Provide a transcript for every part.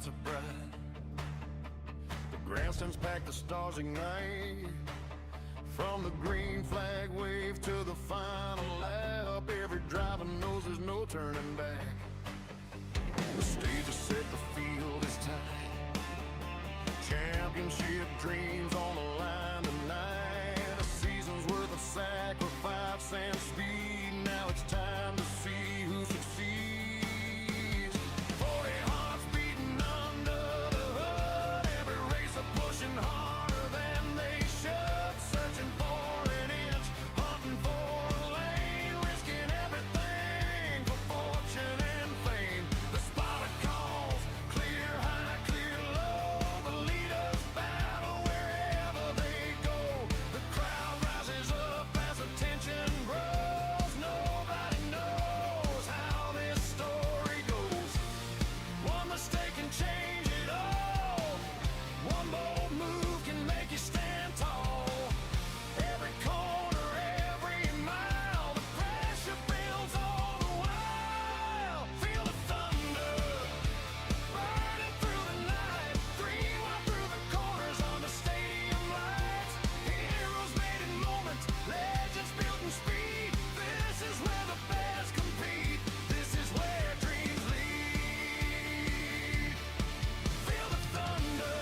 lights are bright. The grandstands packed, the stars ignite. From the green flag wave to the final lap, every driver knows there's no turning back. The stage is set, the field is tight. Championship dreams on the line tonight. A season's worth of sacrifice and speed. Now it's time to see who succeeds. 40 hearts beating under the hood. Every racer pushing harder than they should. Searching for an inch, hunting for a lane. Risking everything for fortune and fame. The spotter calls, clear high, clear low. The leaders battle wherever they go. The crowd rises up as attention grows. Nobody knows how this story goes. One mistake can change it all. One bold move can make you stand tall. Every corner, every mile, the pressure builds all the while. Feel the thunder burning through the night. 3-1 through the corners on the stadium lights. Heroes made in moments, legends built in speed. This is where the best compete. This is where dreams lead. Feel the thunder,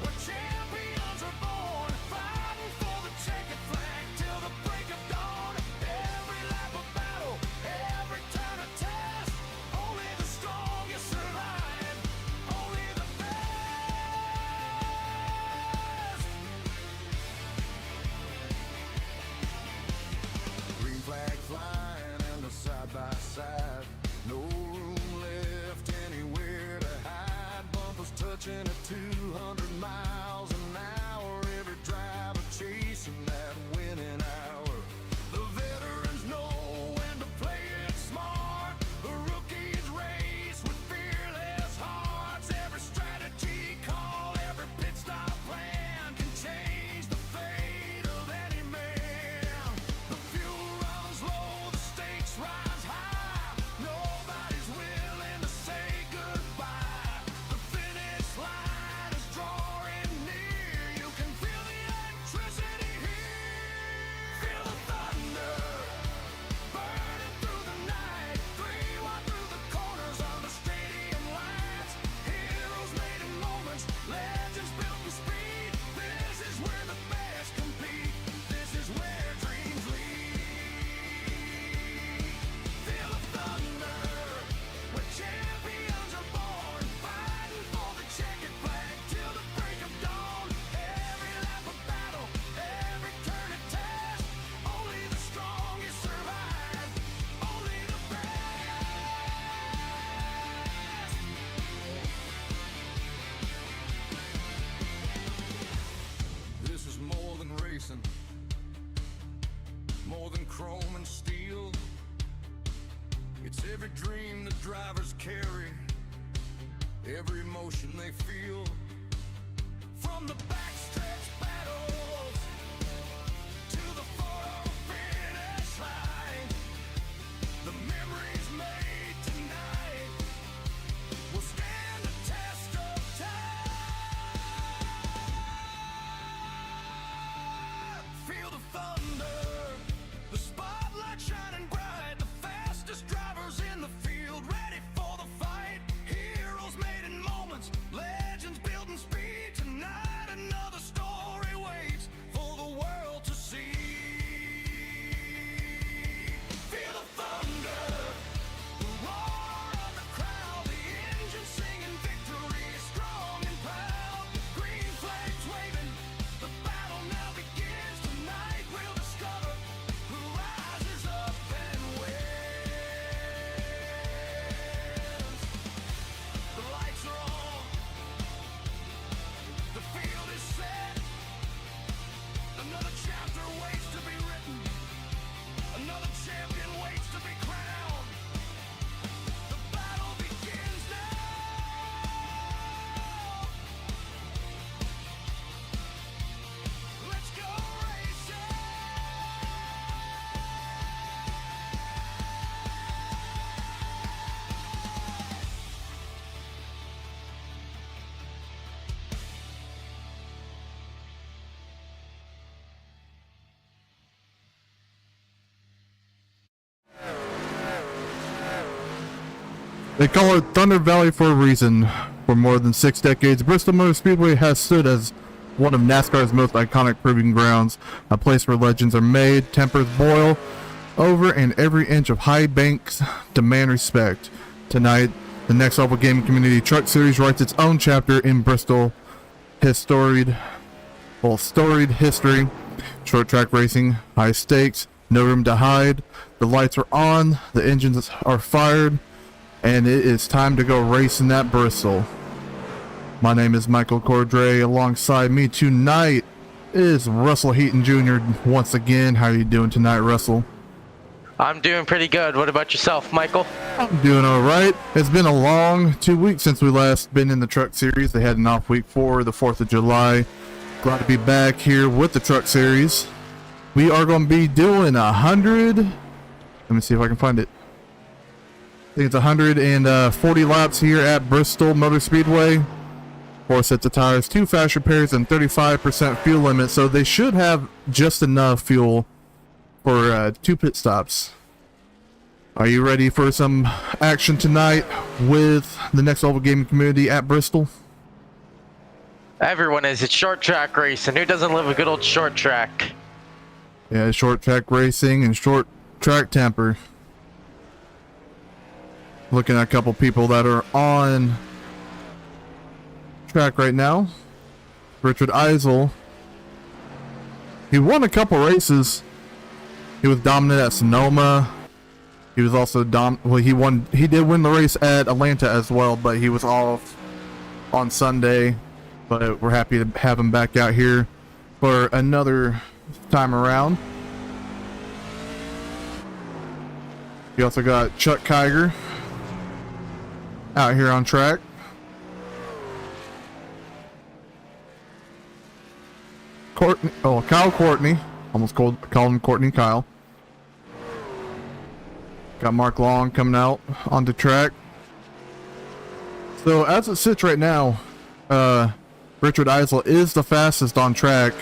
where champions are born. Fighting for the checkered flag till the break of dawn. Every lap of battle, every turn of test. Only the strongest survive, only the best. Green flag flying and a side by side. No room left anywhere to hide. Bumpers touching at 200 miles an hour. Every driver chasing that winning hour. The veterans know when to play it smart. The rookies race with fearless hearts. Every strategy call, every pit stop plan can change the fate of any man. The fuel runs low, the stakes rise high. Nobody's willing to say goodbye. The finish line is drawing near. You can feel the electricity here. Feel the thunder burning through the night. 3-1 through the corners on the stadium lights. Heroes made in moments, legends built in speed. This is where the best compete. This is where dreams lead. Feel the thunder, where champions are born. Fighting for the checkered flag till the break of dawn. Every lap of battle, every turn of test. Only the strongest survive, only the best. This is more than racing, more than chrome and steel. It's every dream the drivers carry, every emotion they feel. From the backstretch battles to the photo finish line, the memories made tonight will stand the test of time. Feel the thunder, the spotlight shining bright. The fastest drivers in the field, ready for the fight. Heroes made in moments, legends building speed. Tonight another They call it Thunder Valley for a reason. For more than 6 decades, Bristol Motor Speedway has stood as one of NASCAR's most iconic proving grounds, a place where legends are made, tempers boil over, and every inch of high banks demand respect. Tonight, the Next Level Gaming Community Truck Series writes its own chapter in Bristol storied history. Short track racing, high stakes, no room to hide. The lights are on, the engines are fired, and it is time to go racing at Bristol. My name is Michael Cordray. Alongside me tonight is Russell Heaton Jr. once again. How are you doing tonight, Russell? I'm doing pretty good. What about yourself, Michael? I'm doing all right. It's been a long 2 weeks since we last been in the truck series. They had an off week for the 4th of July. Glad to be back here with the truck series. We are going to be doing 100. Let me see if I can find it. I think it's 140 laps here at Bristol Motor Speedway. 4 sets of tires, 2 fast repairs, and 35% fuel limit. So they should have just enough fuel for 2 pit stops. Are you ready for some action tonight with the Next Level Gaming Community at Bristol? Everyone is. It's short track racing. Who doesn't love a good old short track? Yeah, short track racing and short track temper. Looking at a couple people that are on track right now. Richard Eisel. He won a couple races. He was dominant at Sonoma. He was also he did win the race at Atlanta as well, but he was off on Sunday. But we're happy to have him back out here for another time around. You also got Chuck Kiger out here on track. Kyle Courtney. Almost called him Courtney Kyle. Got Mark Long coming out onto track. So as it sits right now, Richard Eisel is the fastest on track.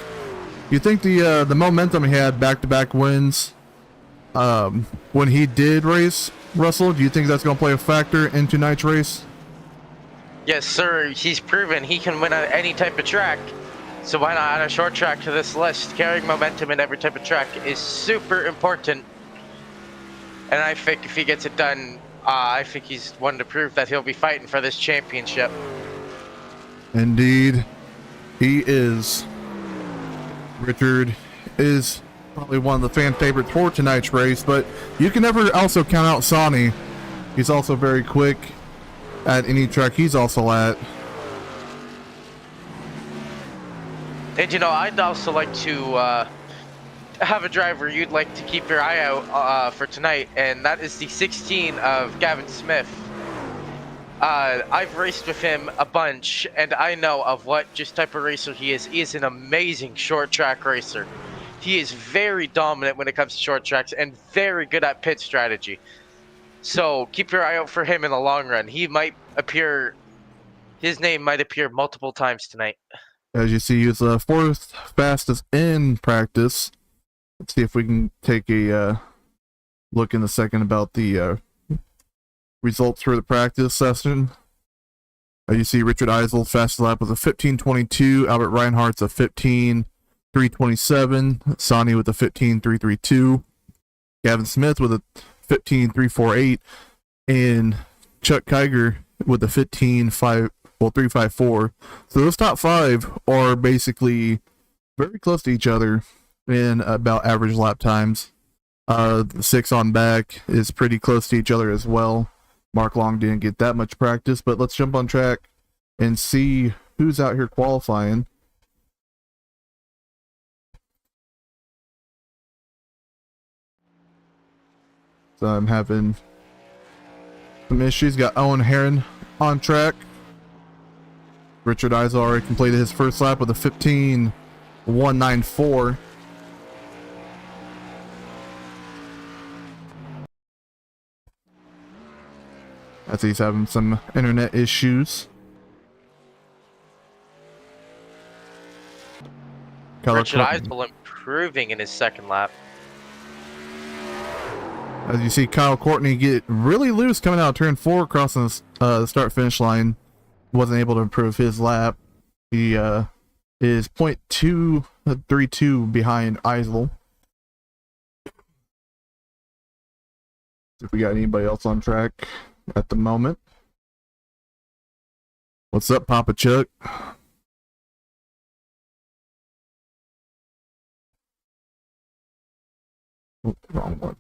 You think the momentum he had back-to-back wins when he did race, Russell, do you think that's going to play a factor in tonight's race? Yes, sir. He's proven he can win on any type of track. So why not add a short track to this list? Carrying momentum in every type of track is super important. And I think if he gets it done, I think he's one to prove that he'll be fighting for this championship. Indeed, he is. Richard is probably one of the fan favorites for tonight's race, but you can never also count out Sonny. He's also very quick at any track he's also at. And you know, I'd also like to have a driver you'd like to keep your eye out for tonight, and that is the 16 of Gavin Smith. I've raced with him a bunch, and I know of what just type of racer he is. He is an amazing short track racer. He is very dominant when it comes to short tracks and very good at pit strategy. So keep your eye out for him in the long run. He might appear, his name might appear multiple times tonight. As you see, he's the 4th fastest in practice. Let's see if we can take a look in a second about the results for the practice session. You see Richard Eisel's fastest lap was a 15:22. Albert Reinhardt's a 15:327. Sonny with a 15:332. Gavin Smith with a 15:348. And Chuck Kiger with a 354. So those top 5 are basically very close to each other in about average lap times. The 6 on back is pretty close to each other as well. Mark Long didn't get that much practice, but let's jump on track and see who's out here qualifying. So I'm having some issues. Got Owen Herron on track. Richard Eisel already completed his first lap with a 15:194. As he's having some internet issues. Richard Eisel improving in his second lap. As you see Kyle Courtney get really loose coming out of turn 4, crossing the start finish line. Wasn't able to improve his lap. He is 0.232 behind Eisel. If we got anybody else on track at the moment. What's up, Papa Chuck? Oh, wrong one.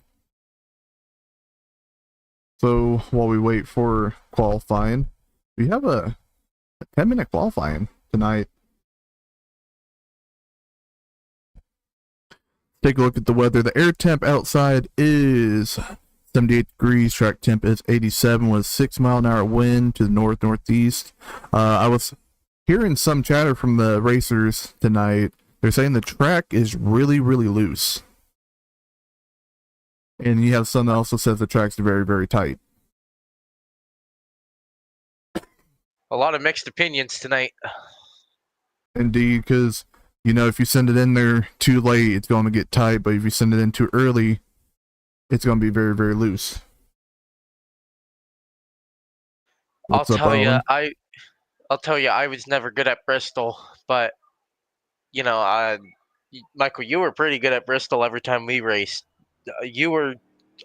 So while we wait for qualifying, we have a 10-minute qualifying tonight. Take a look at the weather. The air temp outside is 78 degrees. Track temp is 87 with 6-mile-an-hour wind to the north-northeast. I was hearing some chatter from the racers tonight. They're saying the track is really, really loose. And you have some that also says the track's very, very tight. A lot of mixed opinions tonight. Indeed, because, you know, if you send it in there too late, it's going to get tight. But if you send it in too early, it's going to be very, very loose. I'll tell you, I was never good at Bristol, but, you know, Michael, you were pretty good at Bristol every time we raced. You were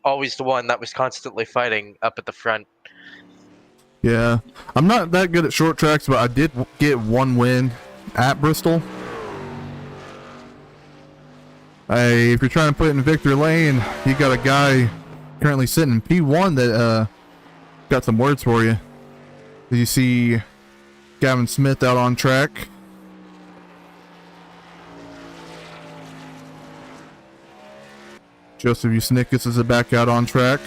always the one that was constantly fighting up at the front. Yeah, I'm not that good at short tracks, but I did get one win at Bristol. Hey, if you're trying to put it in victory lane, you got a guy currently sitting in P1 that got some words for you. You see Gavin Smith out on track. Joseph Usnickus is back out on track.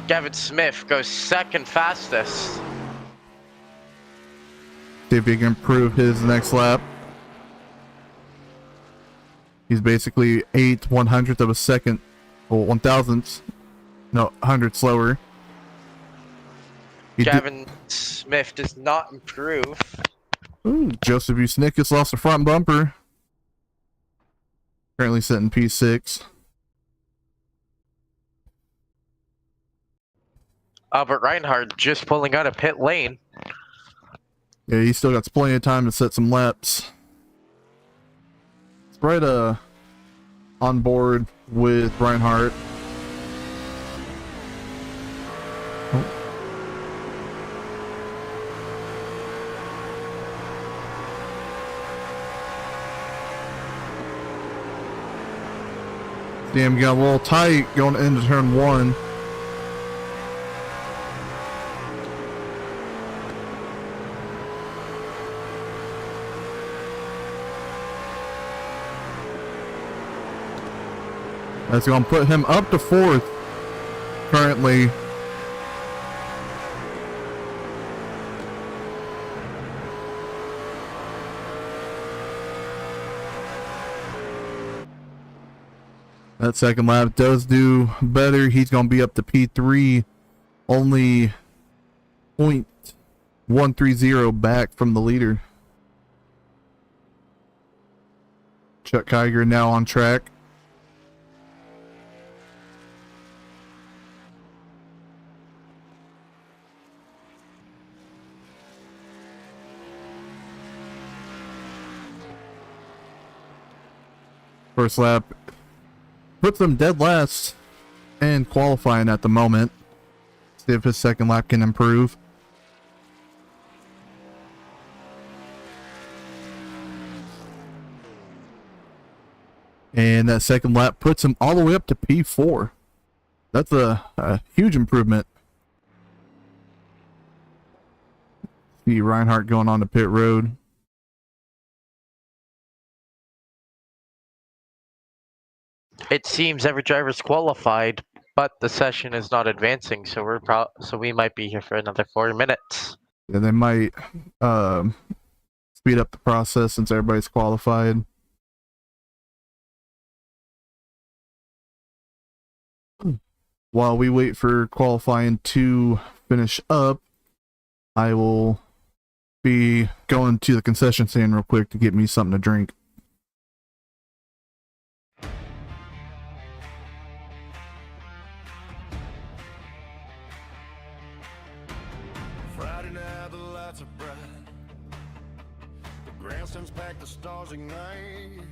Gavin Smith goes second fastest. See if he can improve his next lap. He's basically 1/100th of a second, or 1,000th, no, 100 slower. Gavin Smith does not improve. Ooh, Joseph Usnickus lost the front bumper. Currently sitting P6. Albert Reinhardt just pulling out of pit lane. Yeah, he still got plenty of time to set some laps. It's right on board with Reinhardt. Oh. Damn, got a little tight going into turn 1. That's going to put him up to 4th currently. That second lap does do better. He's going to be up to P3, only 0.130 back from the leader. Chuck Kiger now on track. First lap puts him dead last and qualifying at the moment. See if his second lap can improve. And that second lap puts him all the way up to P4. That's a huge improvement. See Reinhardt going on to pit road. It seems every driver's qualified, but the session is not advancing, so we might be here for another 40 minutes. Yeah, they might speed up the process since everybody's qualified. While we wait for qualifying to finish up, I will be going to the concession stand real quick to get me something to drink. tonight the lights are bright. The grandstands packed, the stars ignite.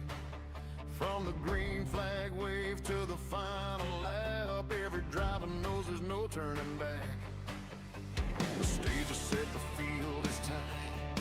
From the green flag wave to the final lap, every driver knows there's no turning back. The stage is set, the field is tight.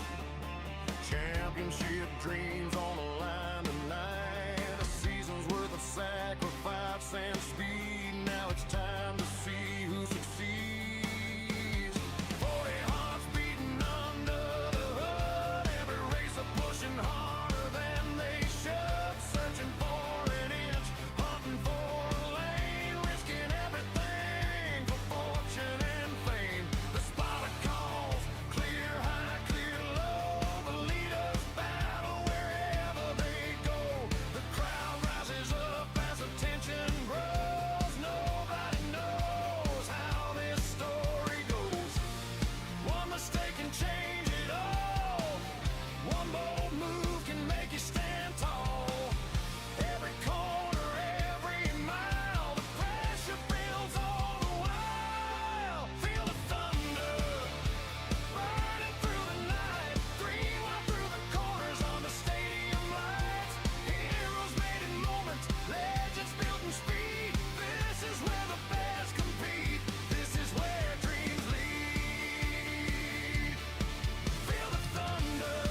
Championship dreams on the line tonight. A season's worth of sacrifice and speed. Now it's time to see who succeeds. 40 hearts beating under the hood. Every racer pushing harder than they should. Searching for an inch, hunting for a lane. Risking everything for fortune and fame. The spotter calls, clear high, clear low. The leaders battle wherever they go. The crowd rises up as attention grows. Nobody knows how this story goes. One mistake can change it all. One bold move can make you stand tall. Every corner, every mile, the pressure builds all the while. Feel the thunder burning through the night. 3-1 through the corners on the stadium lights. Heroes made in moments, legends built in speed. This is where the best compete. This is where dreams lead. Feel the thunder,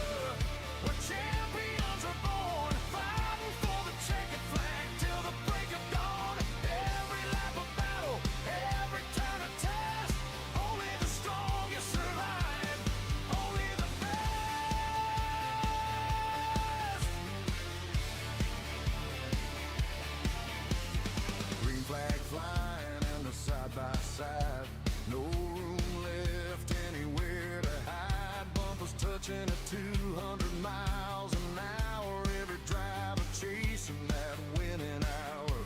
where champions are born. Fighting for the checkered flag till the break of dawn. Every lap of battle, every turn of test. Only the strongest survive, only the best. Green flag flying and the side by side. No room left anywhere to hide. Bumpers touching at 200 miles an hour. Every driver chasing that winning hour.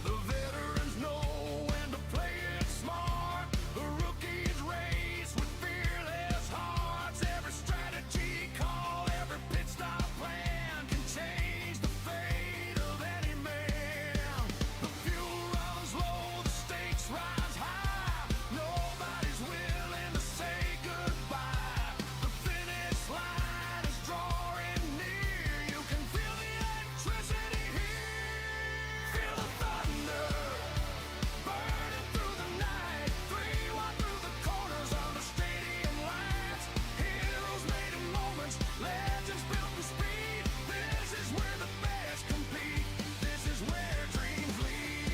The veterans know when to play it smart. The rookies race with fearless hearts. Every strategy call, every pit stop plan can change the fate of any man. The fuel runs low, the stakes rise high. Nobody's willing to say goodbye. The finish line is drawing near. You can feel the electricity here. Feel the thunder burning through the night. 3-1 through the corners on the stadium lights. Heroes made in moments, legends built in speed. This is where the best compete. This is where dreams lead.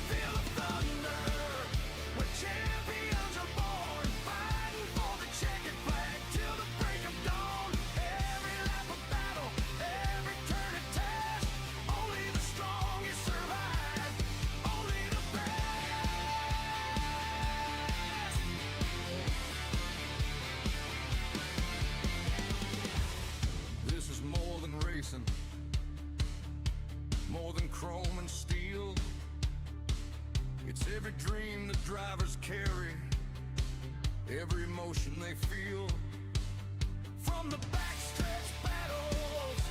Feel the thunder, where champions are born. Fighting for the checkered flag till the break of dawn. Every lap of battle, every turn of test. Only the strongest survive, only the best. This is more than racing, more than chrome and steel. It's every dream the drivers carry, every emotion they feel. From the backstretch battles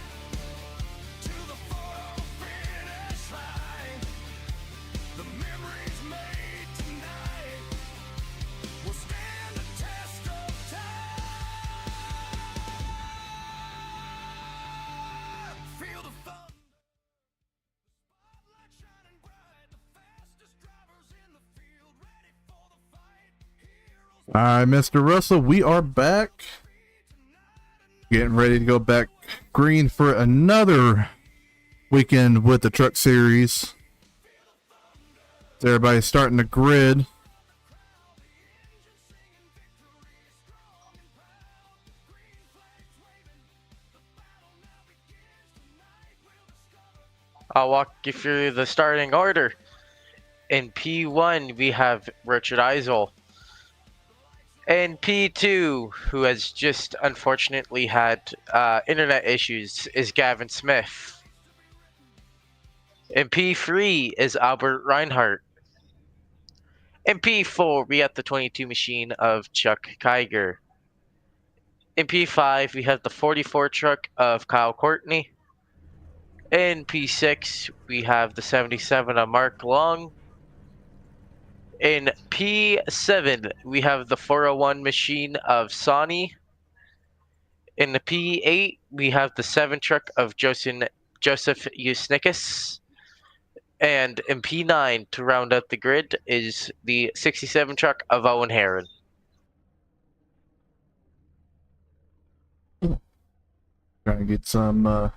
to the photo finish line, the memories made tonight will stand the test of time. Feel the thunder, spotlight shining bright. The fastest drivers in the field, ready for the fight. Heroes All right, Mr. Russell, we are back. Getting ready to go back green for another weekend with the Truck Series. So everybody's starting the grid. I'll walk you through the starting order. In P1, we have Richard Eisel. In P2, who has just unfortunately had internet issues, is Gavin Smith. In P3 is Albert Reinhardt. In P4, we have the 22 machine of Chuck Kiger. In P5, we have the 44 truck of Kyle Courtney. In P6, we have the 77 of Mark Long. In P7, we have the 401 machine of Sonny. In the P8, we have the 7 truck of Joseph Usnikis. And in P9, to round out the grid, is the 67 truck of Owen Heron. Trying to get some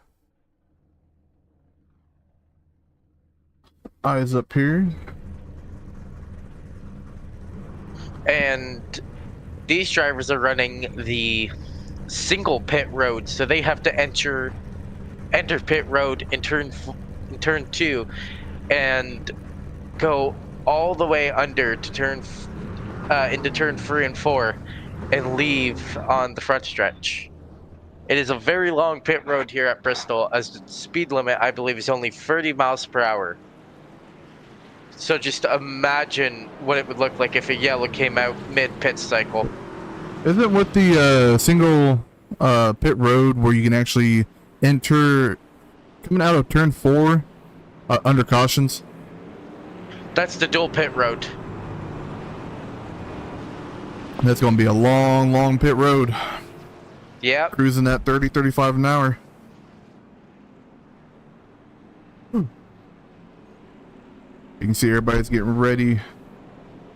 eyes up here. And these drivers are running the single pit road, so they have to enter pit road in turn 2 and go all the way under to into turn 3 and 4 and leave on the front stretch. It is a very long pit road here at Bristol, as the speed limit, I believe, is only 30 miles per hour. So just imagine what it would look like if a yellow came out mid-pit cycle. Is it with the single pit road where you can actually enter coming out of turn 4 under cautions? That's the dual pit road. That's going to be a long, long pit road. Yeah. Cruising at 30, 35 an hour. You can see everybody's getting ready to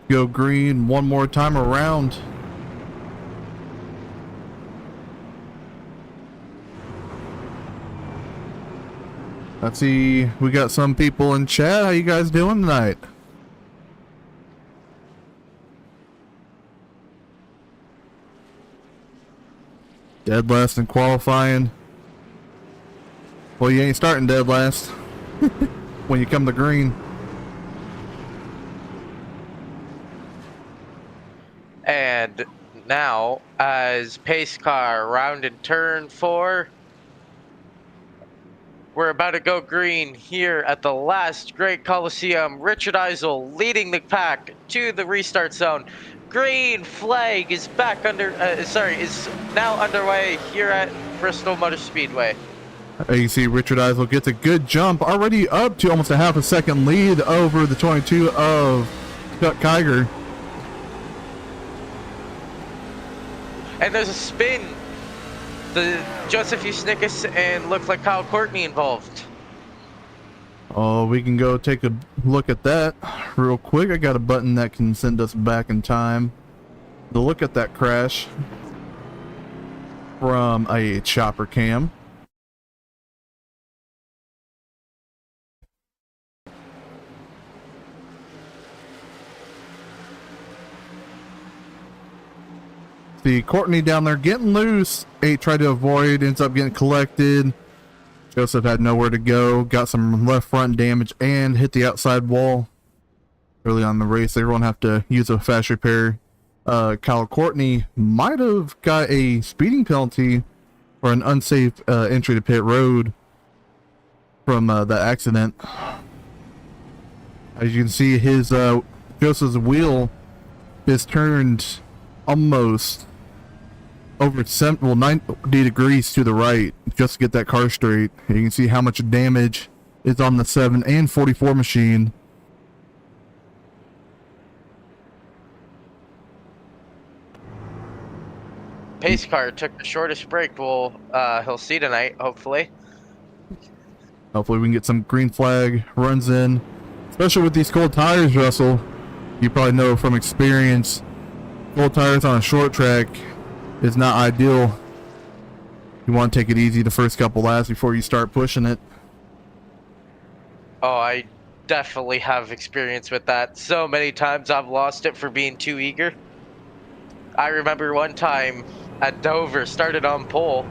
go green one more time around. Let's see, we got some people in chat. How you guys doing tonight? Dead last in qualifying. Well, you ain't starting dead last when you come to green. And now, as pace car around in turn 4, we're about to go green here at the last Great Coliseum. Richard Eisel leading the pack to the restart zone. Green flag is back is now underway here at Bristol Motor Speedway. You can see Richard Eisel gets a good jump, already up to almost a half a second lead over the 22 of Chuck Kiger. And there's a spin. The Joseph Usnikis and looks like Kyle Courtney involved. Oh, we can go take a look at that real quick. I got a button that can send us back in time to look at that crash from a chopper cam. See Courtney down there getting loose. 8 tried to avoid, ends up getting collected. Joseph had nowhere to go, got some left front damage, and hit the outside wall early on in the race. They won't have to use a fast repair. Kyle Courtney might have got a speeding penalty for an unsafe entry to pit road from that accident. As you can see, his Joseph's wheel is turned almost over 90 degrees to the right just to get that car straight. You can see how much damage is on the 7 and 44 machine. Pace car took the shortest break he'll see tonight, hopefully. Hopefully we can get some green flag runs in, especially with these cold tires, Russell. You probably know from experience, cold tires on a short track is not ideal. You want to take it easy the first couple laps before you start pushing it. Oh, I definitely have experience with that. So many times I've lost it for being too eager. I remember one time at Dover, started on pole,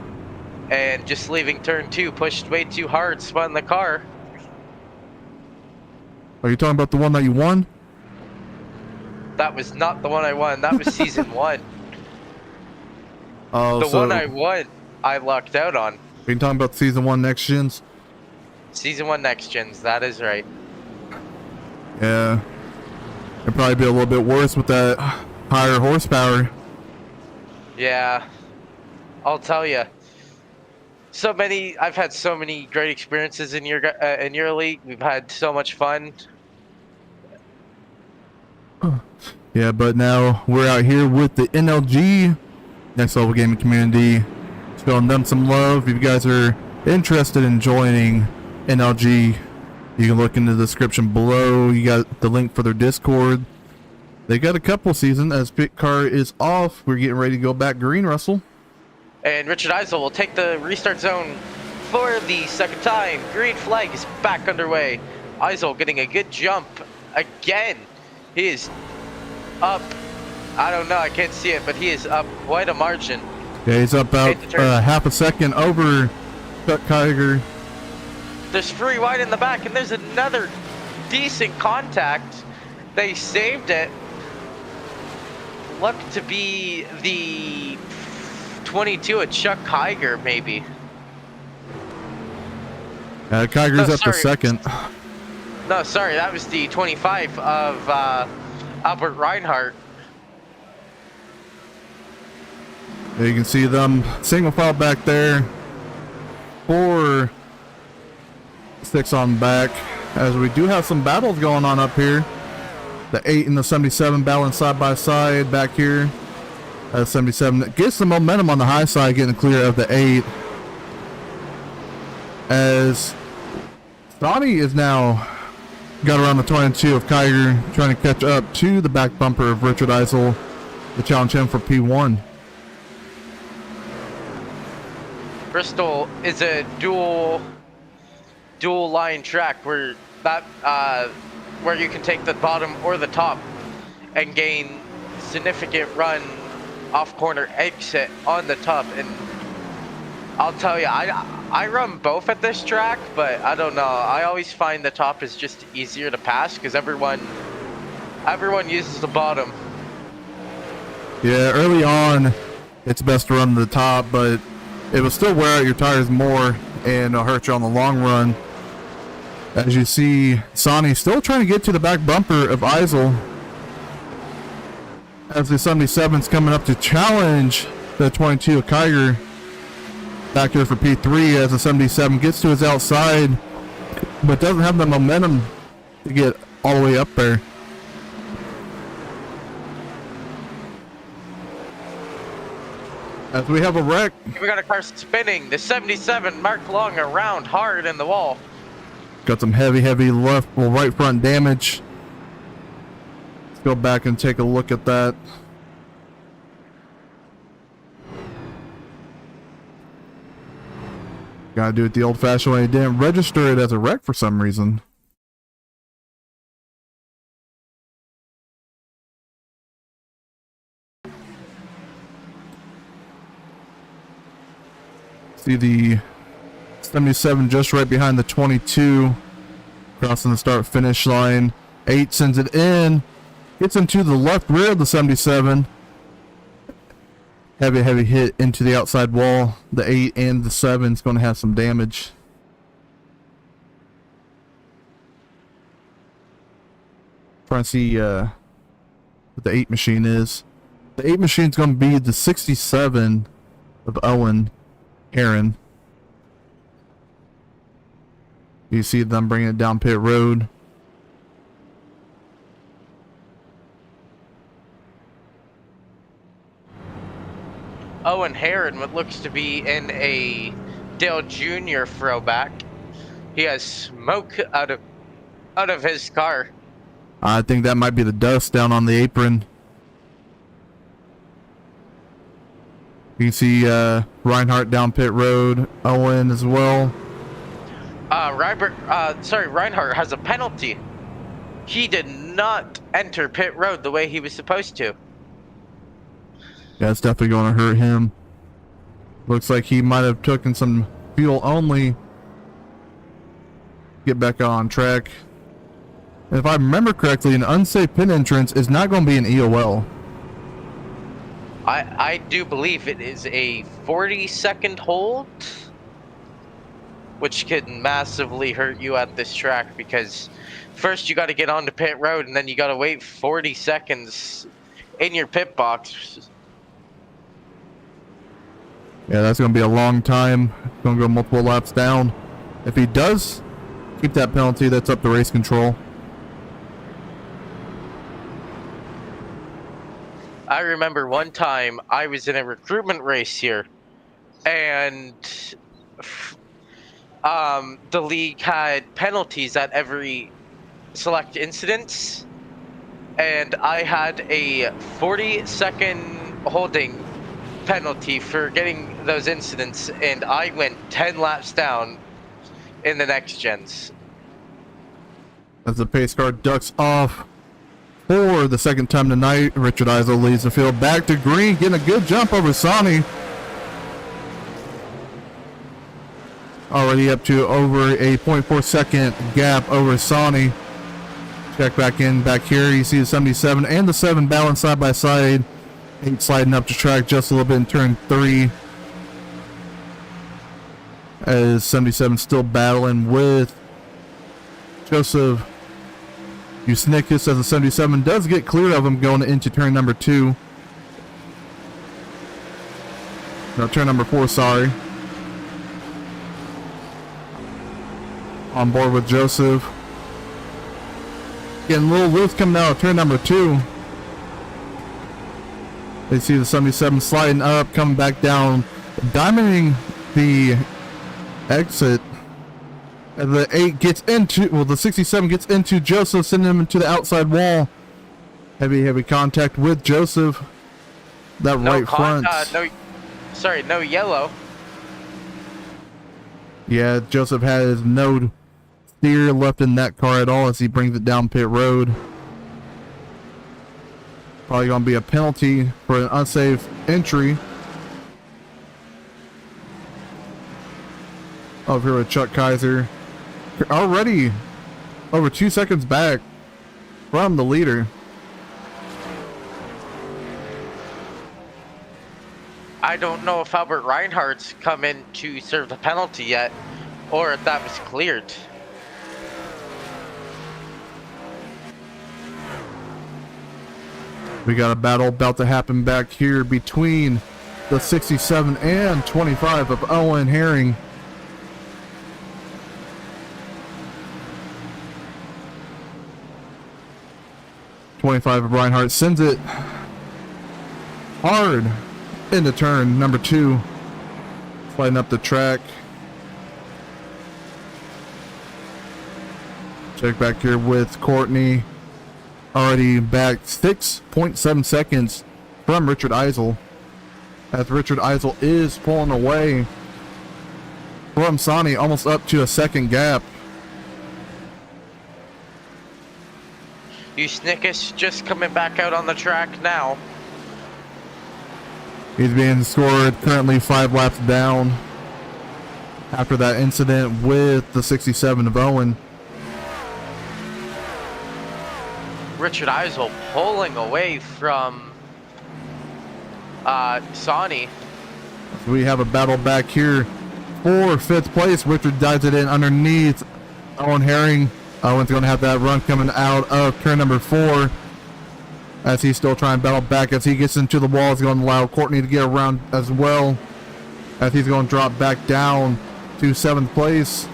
and just leaving turn 2, pushed way too hard, spun the car. Are you talking about the one that you won? That was not the one I won. That was season 1. Oh, the one I won, I lucked out on. Are you talking about season 1 next gens? Season 1 next gens, that is right. Yeah. It'd probably be a little bit worse with that higher horsepower. Yeah. I'll tell you. I've had so many great experiences in your league. We've had so much fun. Yeah, but now we're out here with the NLG, Next Level Gaming Community, showing them some love. If you guys are interested in joining NLG, you can look in the description below. You got the link for their Discord. They got a couple seasons. As pit car is off, we're getting ready to go back green, Russell. And Richard Eisel will take the restart zone for the second time. Green flag is back underway. Eisel getting a good jump again. He is up. I don't know, I can't see it, but he is up quite a margin. Yeah, he's up about half a second over Chuck Kiger. There's free wide in the back, and there's another decent contact. They saved it. Looked to be the 22 of Chuck Kiger, maybe. Kiger's up to second. No, sorry, that was the 25 of Albert Reinhardt. There you can see them single file back there. 4, 6 on back. As we do have some battles going on up here. The 8 and the 77 battling side by side back here. 77 gets the momentum on the high side, getting clear of the 8. As Donnie is now got around the 22 of Kiger, trying to catch up to the back bumper of Richard Eisel to challenge him for P1. Bristol is a dual line track where that where you can take the bottom or the top and gain significant run off corner exit on the top. And I'll tell you, I run both at this track, but I don't know, I always find the top is just easier to pass because everyone uses the bottom. Yeah, early on it's best to run to the top, but it will still wear out your tires more and it'll hurt you on the long run. As you see, Sonny still trying to get to the back bumper of Eisel. As the 77's coming up to challenge the 22 of Kiger. Back here for P3 as the 77 gets to his outside, but doesn't have the momentum to get all the way up there. As we have a wreck. We got a car spinning. The 77 marked long around hard in the wall. Got some heavy right front damage. Let's go back and take a look at that. Gotta do it the old-fashioned way. It didn't register it as a wreck for some reason. See the 77 just right behind the 22, crossing the start-finish line. 8 sends it in, gets into the left rear of the 77. Heavy hit into the outside wall. The 8 and the 7 is going to have some damage. Trying to see what the 8 machine is. The 8 machine is going to be the 67 of Owen Heron. You see them bringing it down pit road. Owen Heron, what looks to be in a Dale Jr. throwback. He has smoke out of his car. I think that might be the dust down on the apron. You can see Reinhardt down pit road. Owen as well. Reinhardt has a penalty. He did not enter pit road the way he was supposed to. Yeah, it's definitely going to hurt him. Looks like he might have taken some fuel only. Get back on track. And if I remember correctly, an unsafe pit entrance is not going to be an EOL. I do believe it is a 40-second hold, which can massively hurt you at this track because first you got to get onto pit road and then you got to wait 40 seconds in your pit box. Yeah, that's going to be a long time. Going to go multiple laps down. If he does keep that penalty, that's up to race control. I remember one time I was in a recruitment race here, and the league had penalties at every select incidents, and I had a 40-second holding penalty for getting those incidents, and I went 10 laps down in the next gens. As the pace car ducks off for the second time tonight, Richard Eisel leads the field back to green, getting a good jump over Sonny. Already up to over a 0.4 second gap over Sonny. Check back in back here. You see the 77 and the 7 battling side by side. 8 sliding up the track just a little bit in turn 3. As 77 still battling with Joseph Usnikis, as the 77 does get clear of him going into turn number 2. No, turn number 4, sorry. On board with Joseph. Getting a little loose coming out of turn number 2. They see the 77 sliding up, coming back down, diamonding the exit. And the 8 gets into, well, the 67 gets into Joseph, sending him into the outside wall. Heavy contact with Joseph. That right front. No yellow. Yeah, Joseph has no steer left in that car at all as he brings it down pit road. Probably going to be a penalty for an unsafe entry. Over here with Chuck Kaiser. Already over 2 seconds back from the leader. I don't know if Albert Reinhardt's come in to serve the penalty yet, or if that was cleared. We got a battle about to happen back here between the 67 and 25 of Owen Herring. .25 of Reinhardt sends it hard into turn number 2. Sliding up the track. Check back here with Courtney. Already back 6.7 seconds from Richard Eisel. As Richard Eisel is pulling away from Sonny, almost up to a second gap. Usnikis just coming back out on the track now. He's being scored currently 5 laps down after that incident with the 67 of Owen. Richard Eisel pulling away from Sonny. We have a battle back here for 5th place. Richard dives it in underneath Owen Herring. Owen's going to have that run coming out of turn number 4 as he's still trying to battle back. As he gets into the wall, he's going to allow Courtney to get around as well, as he's going to drop back down to 7th place.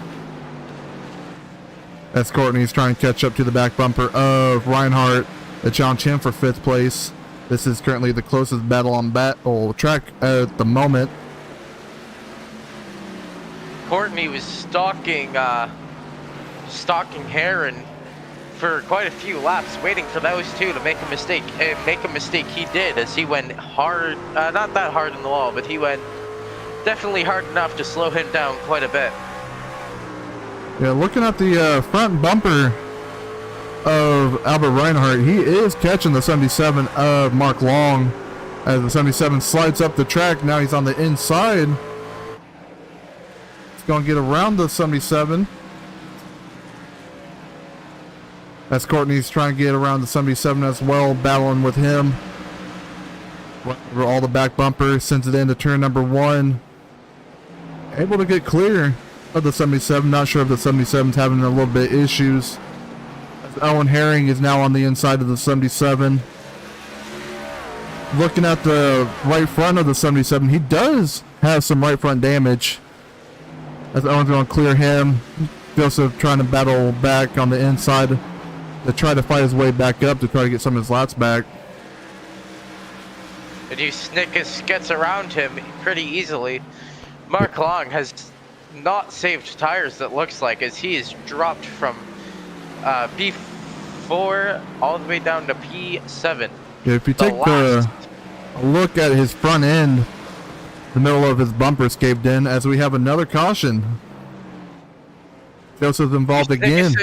As Courtney's trying to catch up to the back bumper of Reinhardt to challenge him for 5th place. This is currently the closest battle on track at the moment. Courtney was stalking Herron for quite a few laps, waiting for those two to make a mistake. And make a mistake he did, as he went hard, not that hard in the wall, but he went definitely hard enough to slow him down quite a bit. Yeah, looking at the front bumper of Albert Reinhardt, he is catching the 77 of Mark Long. As the 77 slides up the track, now he's on the inside. He's going to get around the 77. As Courtney's trying to get around the 77 as well, battling with him. Over all the back bumper, sends it into turn number 1. Able to get clear of the 77. Not sure if the 77's having a little bit of issues. As Owen Herring is now on the inside of the 77. Looking at the right front of the 77, he does have some right front damage. As Owen's going to clear him. Joseph trying to battle back on the inside to try to fight his way back up to try to get some of his laps back. And Snickus gets around him pretty easily. Mark Long has not saved tires, that looks like, as he is dropped from P4 all the way down to P7. Yeah, if you take a look at his front end, the middle of his bumper's caved in, as we have another caution. Joseph's involved again.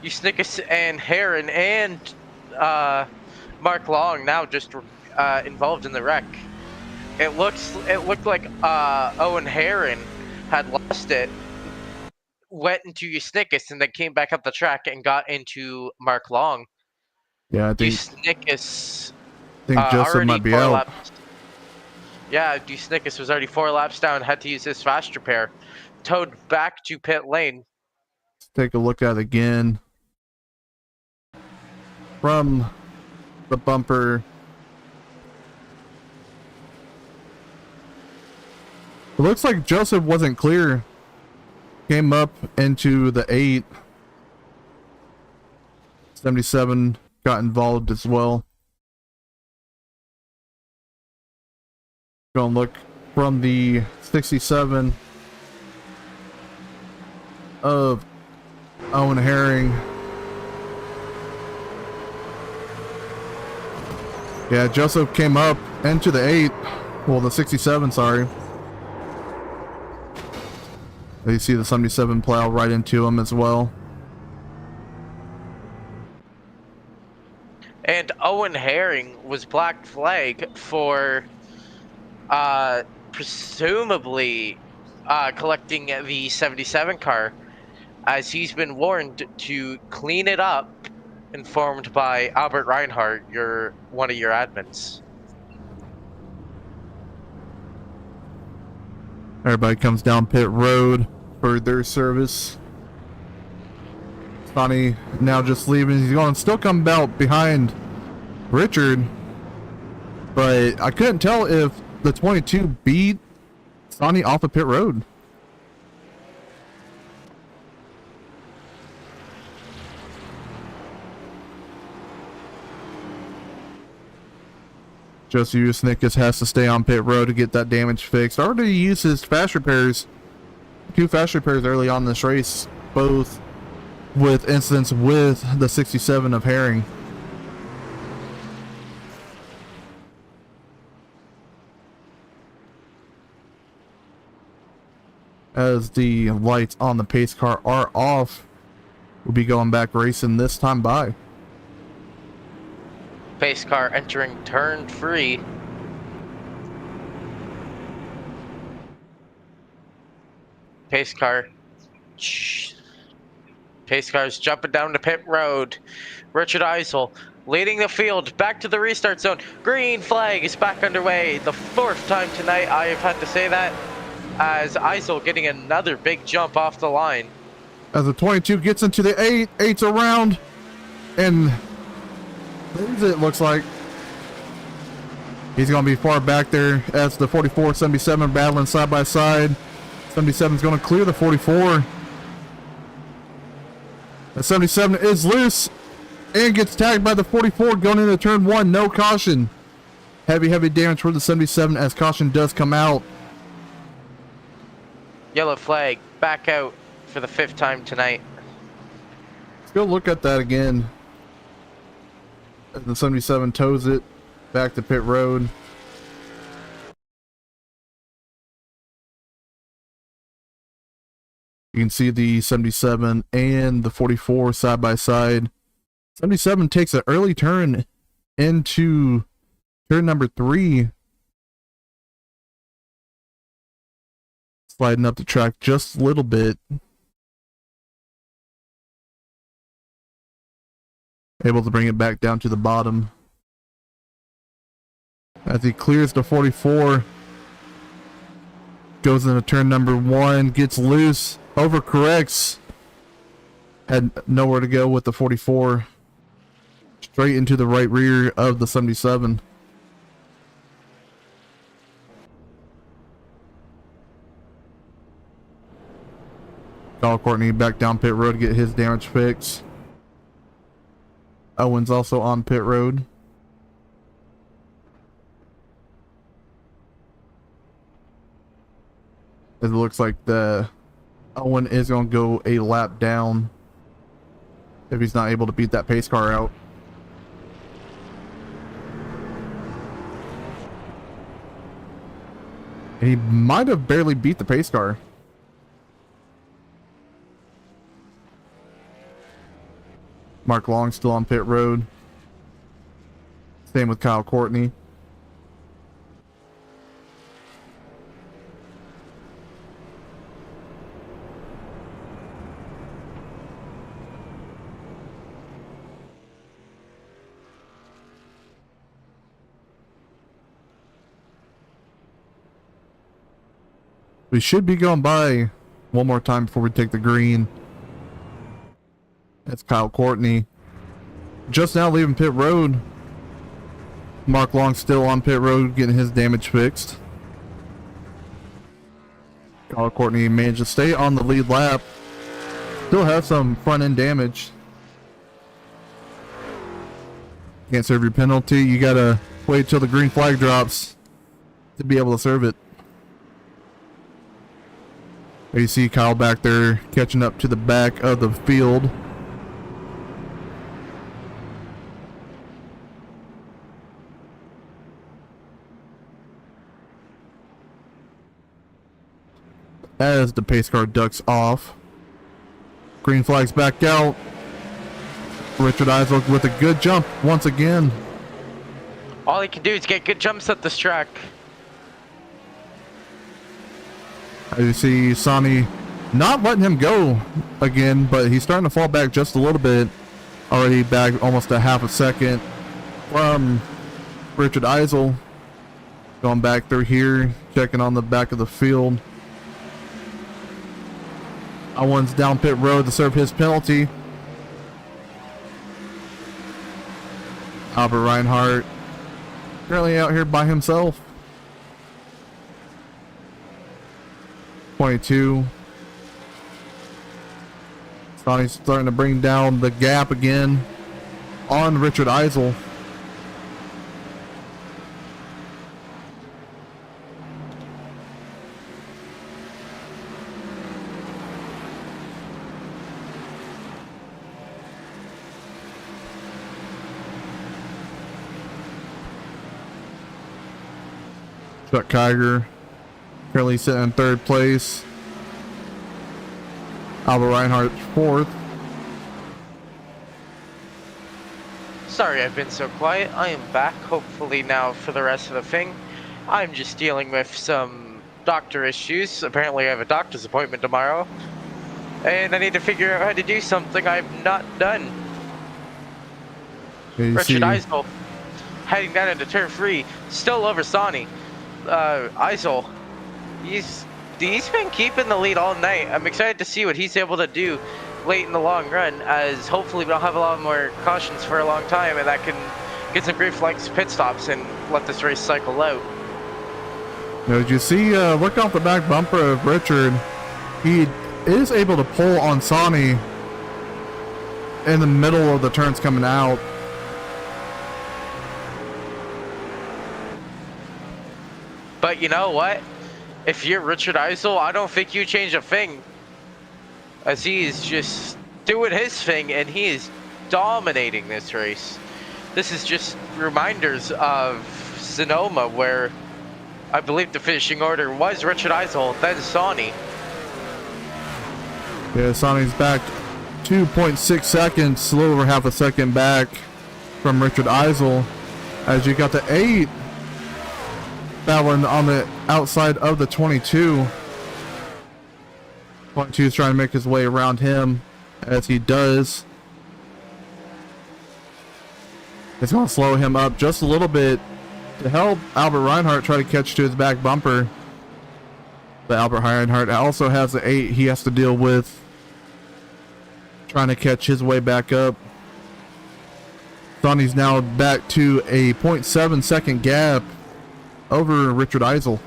Snickus and Heron and Mark Long now just involved in the wreck. It looked like Owen Heron had lost it, went into Snickus, and then came back up the track and got into Mark Long. Yeah, I think Snickus Joseph might be out. Yeah, Snickus was already 4 laps down, had to use his fast repair. Towed back to pit lane. Let's take a look at it again. From the bumper. It looks like Joseph wasn't clear. Came up into the 8. 77 got involved as well. Go and look from the 67 of Owen Herring. Yeah, Joseph came up into the 8. Well, the 67, sorry. You see the 77 plow right into him as well. And Owen Herring was black flag for presumably collecting the 77 car, as he's been warned to clean it up, informed by Albert Reinhardt, one of your admins. Everybody comes down pit road for their service. Sonny now just leaving. He's going to still come out behind Richard, but I couldn't tell if the 22 beat Sonny off the pit road. Joseph Snickus has to stay on pit road to get that damage fixed. Already used his fast repairs. 2 fast repairs early on in this race, both with incidents with the 67 of Herring. As the lights on the pace car are off, we'll be going back racing this time by. Pace car entering turn 3. Pace car's jumping down the pit road. Richard Eisel leading the field back to the restart zone. Green flag is back underway. The 4th time tonight I have had to say that, as Eisel getting another big jump off the line. As the 22 gets into the 8, 8's around, and it looks like he's going to be far back there as the 44, 77 battling side by side. 77 is going to clear the 44. The 77 is loose and gets tagged by the 44 going into turn 1. No caution. Heavy damage for the 77 as caution does come out. Yellow flag back out for the 5th time tonight. Let's go look at that again. The 77 tows it back to pit road. You can see the 77 and the 44 side by side. 77 takes an early turn into turn number 3. Sliding up the track just a little bit. Able to bring it back down to the bottom. As he clears the 44. Goes into turn number 1. Gets loose. Overcorrects. Had nowhere to go with the 44. Straight into the right rear of the 77. Call Courtney back down pit road to get his damage fixed. Owen's also on pit road. It looks like the Owen is going to go a lap down if he's not able to beat that pace car out. And he might have barely beat the pace car. Mark Long still on pit road. Same with Kyle Courtney. We should be going by one more time before we take the green. That's Kyle Courtney. Just now leaving pit road. Mark Long still on pit road getting his damage fixed. Kyle Courtney managed to stay on the lead lap. Still has some front end damage. Can't serve your penalty. You gotta wait till the green flag drops to be able to serve it. There you see Kyle back there catching up to the back of the field. As the pace car ducks off. Green flag's back out. Richard Eisel with a good jump once again. All he can do is get good jumps at this track. As you see Sonny not letting him go again, but he's starting to fall back just a little bit. Already back almost a half a second from Richard Eisel. Going back through here, checking on the back of the field. Owen's down pit road to serve his penalty. Albert Reinhardt currently out here by himself. 22. Sonny's starting to bring down the gap again on Richard Eisel. Chuck Kiger currently sitting in third place. Albert Reinhardt fourth. Sorry I've been so quiet. I am back, hopefully now for the rest of the thing. I'm just dealing with some doctor issues. Apparently I have a doctor's appointment tomorrow. And I need to figure out how to do something I've not done. Richard Eisel heading down into turn 3. Still over Sonny. Eisel, he's been keeping the lead all night. I'm excited to see what he's able to do late in the long run, as hopefully we don't have a lot more cautions for a long time, and that can get some green flags, pit stops, and let this race cycle out. Now, did you see, look off the back bumper of Richard. He is able to pull on Sonny in the middle of the turns coming out. But you know what? If you're Richard Eisel, I don't think you change a thing. As he is just doing his thing, and he is dominating this race. This is just reminders of Sonoma, where I believe the finishing order was Richard Eisel, then Sonny. Yeah, Sonny's back 2.6 seconds, a little over half a second back from Richard Eisel. As you got the 8 battling on the outside of the 22. 22 is trying to make his way around him, as he does. It's going to slow him up just a little bit to help Albert Reinhardt try to catch to his back bumper. But Albert Reinhardt also has the 8 he has to deal with, trying to catch his way back up. Sonny's now back to a 0.7 second gap over Richard Eisel.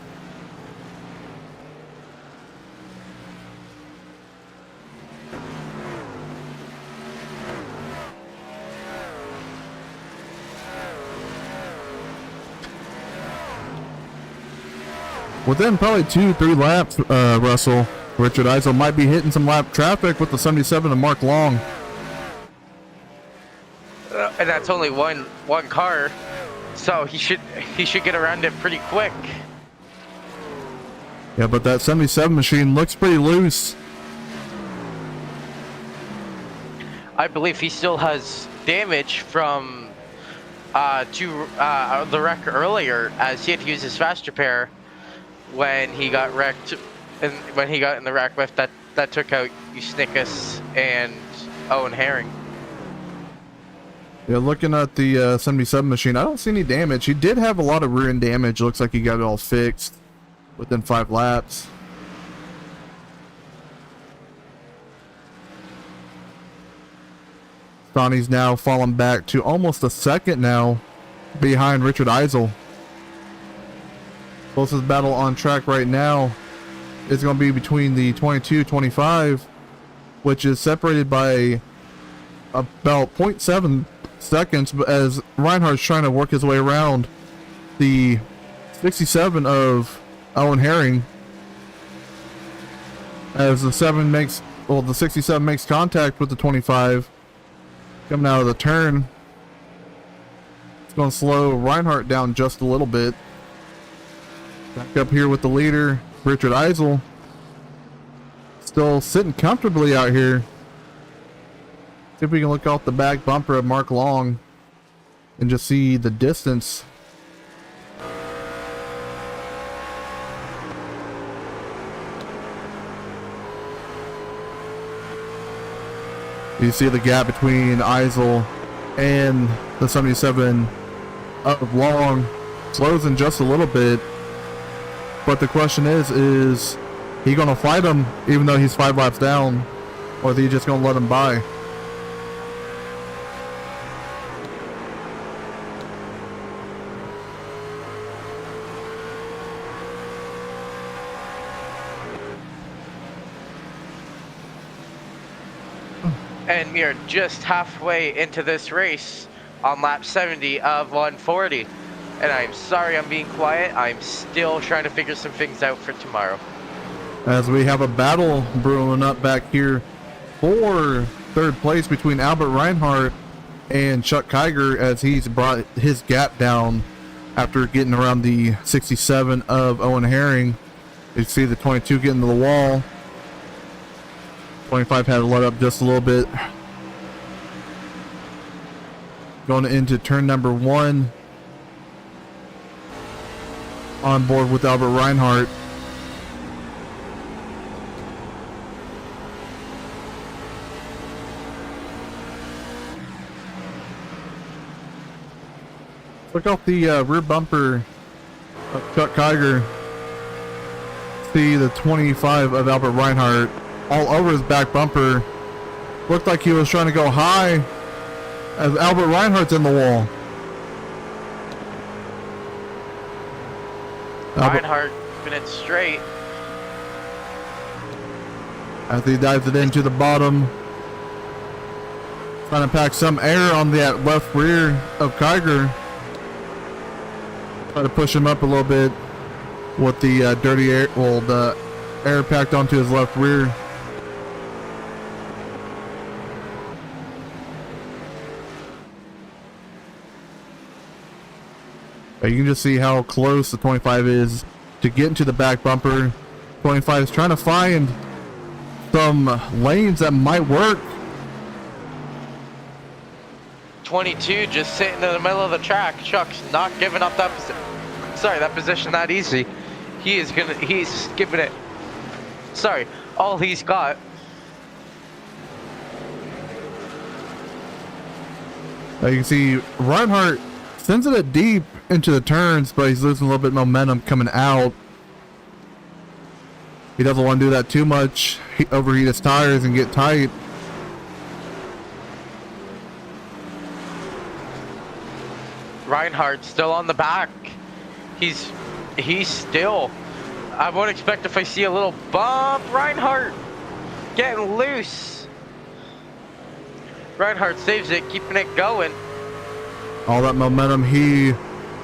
within probably 2-3 laps, Russell, Richard Eisel might be hitting some lap traffic with the 77 of Mark Long. And that's only one car, so he should get around it pretty quick. Yeah, but that 77 machine looks pretty loose. I believe he still has damage from the wreck earlier, as he had to use his fast repair when he got wrecked, and when he got in the wreck with that took out Usnikas and Owen Herring. Yeah, looking at the 77 machine, I don't see any damage. He did have a lot of rear end damage. Looks like he got it all fixed within 5 laps. Donnie's now fallen back to almost a second now behind Richard Eisel. Closest battle on track right now is going to be between the 22-25, which is separated by about 0.7 seconds, but as Reinhardt's trying to work his way around the 67 of Owen Herring, as the 67 makes contact with the 25 coming out of the turn. It's going to slow Reinhardt down just a little bit. Back up here with the leader, Richard Eisel, still sitting comfortably out here. See if we can look off the back bumper of Mark Long and just see the distance. You see the gap between Eisel and the 77 of Long slows in just a little bit. But the question is he going to fight him even though he's 5 laps down, or is he just going to let him by? And we are just halfway into this race on lap 70 of 140. And I'm sorry I'm being quiet. I'm still trying to figure some things out for tomorrow. As we have a battle brewing up back here for third place between Albert Reinhardt and Chuck Kiger, as he's brought his gap down after getting around the 67 of Owen Herring. You see the 22 getting to the wall. 25 had to let up just a little bit. Going into turn number 1. On board with Albert Reinhardt. Look out the rear bumper of Chuck Kiger. See the 25 of Albert Reinhardt all over his back bumper. Looked like he was trying to go high as Albert Reinhardt's in the wall. Reinhardt keeping it straight. As he dives it into the bottom. Trying to pack some air on that left rear of Kiger. Try to push him up a little bit with the dirty air, well, the air packed onto his left rear. You can just see how close the 25 is to get into the back bumper. 25 is trying to find some lanes that might work. 22 just sitting in the middle of the track. Chuck's not giving up that position that easy. He's giving it, all he's got. You can see Reinhardt sends it deep into the turns, but he's losing a little bit of momentum coming out. He doesn't want to do that too much. Overheat his tires and get tight. Reinhardt still on the back. He's still. I won't expect if I see a little bump. Reinhardt getting loose. Reinhardt saves it, keeping it going. All that momentum he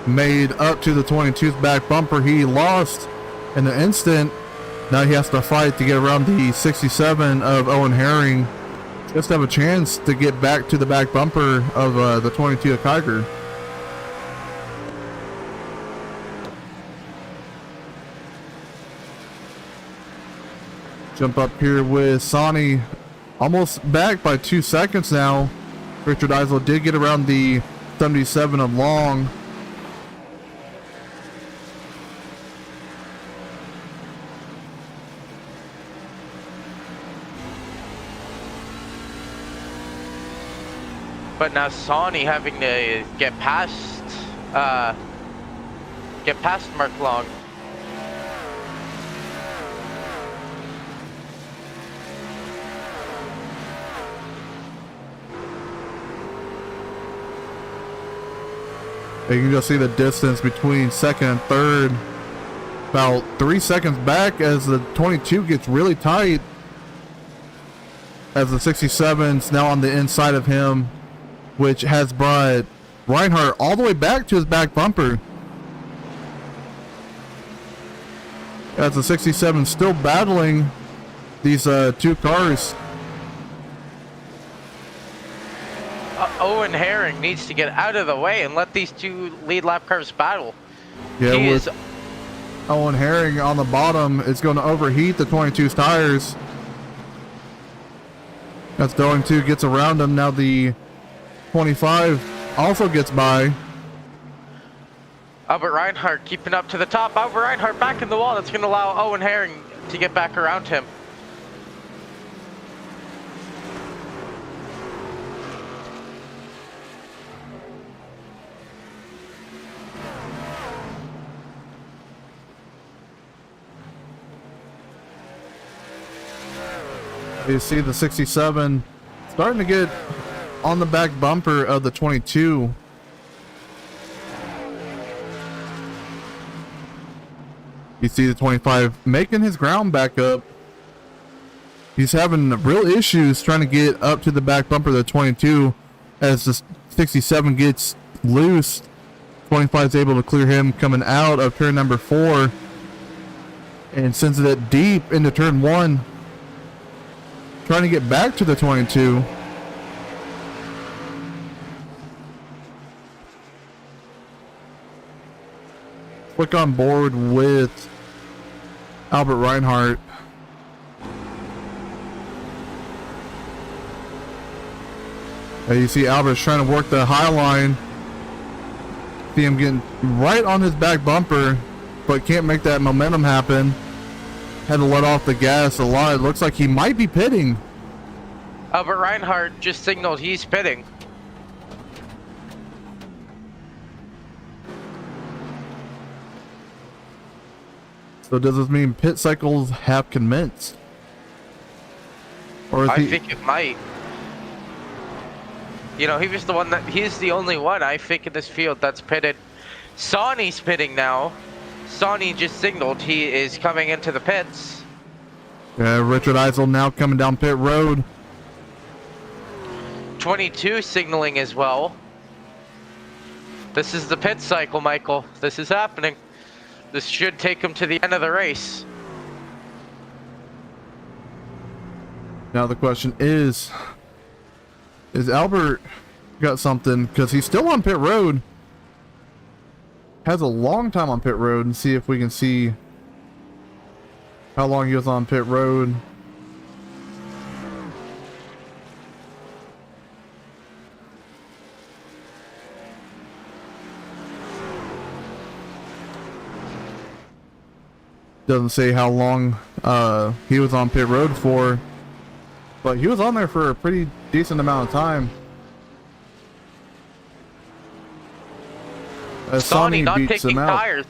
made up to the 22's back bumper, he lost in the instant. Now he has to fight to get around the 67 of Owen Herring, just to have a chance to get back to the back bumper of the 22 of Kiger. Jump up here with Sonny, almost back by 2 seconds now. Richard Eisel did get around the 77 of Long. But now Sonny having to get past Mark Long. You can just see the distance between second and third. About 3 seconds back as the 22 gets really tight. As the 67's now on the inside of him, which has brought Reinhardt all the way back to his back bumper. As the 67 still battling these two cars. Owen Herring needs to get out of the way and let these two lead lap cars battle. Yeah, with Owen Herring on the bottom, it's going to overheat the 22's tires. That's going to gets around him. Now the 25 also gets by. Albert Reinhardt keeping up to the top. Albert Reinhardt back in the wall. That's going to allow Owen Herring to get back around him. You see the 67 starting to get on the back bumper of the 22. You see the 25 making his ground back up. He's having real issues trying to get up to the back bumper of the 22 as the 67 gets loose. 25 is able to clear him coming out of turn number 4 and sends it deep into turn 1. Trying to get back to the 22. Click on board with Albert Reinhardt. You see Albert's trying to work the high line. See him getting right on his back bumper, but can't make that momentum happen. Had to let off the gas a lot. It looks like he might be pitting. Albert Reinhardt just signaled he's pitting. So does this mean pit cycles have commenced? Or is I think it might. You know, he's the only one I think in this field that's pitted. Sonny's pitting now. Sonny just signaled he is coming into the pits. Richard Eisel now coming down pit road. 22 signaling as well. This is the pit cycle, Michael. This is happening. This should take him to the end of the race. Now the question is Albert got something? Because he's still on pit road. Has a long time on pit road, and see if we can see how long he was on pit road. Doesn't say how long he was on pit road for, but he was on there for a pretty decent amount of time. Sonny not taking tires.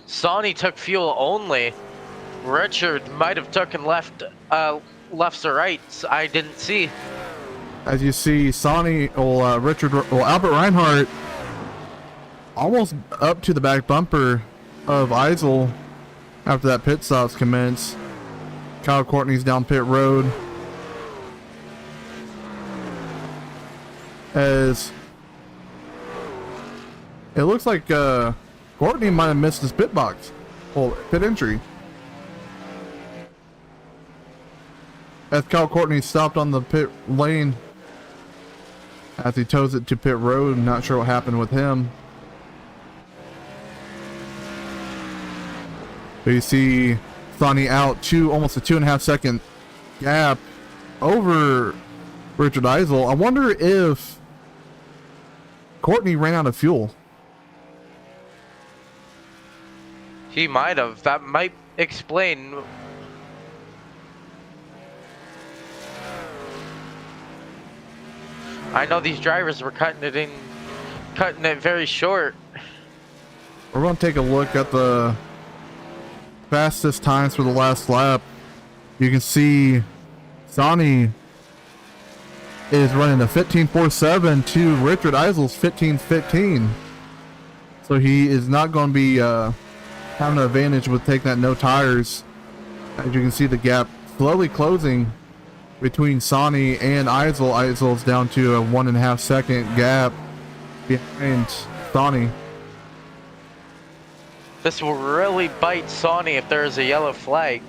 Sonny took fuel only. Richard might have taken lefts or rights. I didn't see. As you see, Sonny, Albert Reinhardt almost up to the back bumper of Eisel after that pit stops commence. Kyle Courtney's down pit road. As it looks like Courtney might have missed his pit box. Well, pit entry. As Kyle Courtney stopped on the pit lane as he tows it to pit road. Not sure what happened with him. So you see Sonny out almost a 2.5 second gap over Richard Eisel. I wonder if Courtney ran out of fuel. He might have. That might explain. I know these drivers were cutting it very short. We're going to take a look at the fastest times for the last lap. You can see Sonny is running a 15.47 to Richard Eisel's 15.15. So he is not going to be having an advantage with taking that no tires. As you can see, the gap slowly closing between Sonny and Eisel. Eisel's down to a 1.5 second gap behind Sonny. This will really bite Sonny if there is a yellow flag.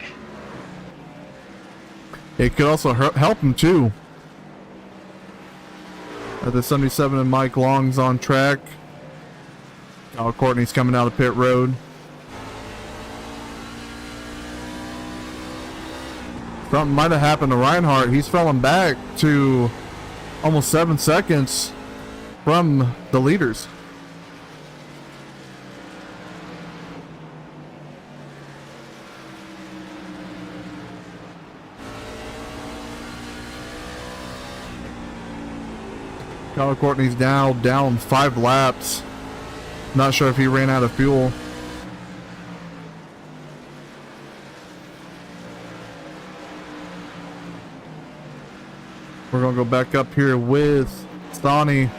It could also help him too. The 77 and Mike Long's on track. Oh, Courtney's coming out of pit road. Something might have happened to Reinhardt. He's falling back to almost 7 seconds from the leaders. Kyle Courtney's now down 5 laps. Not sure if he ran out of fuel. We're going to go back up here with Sonny.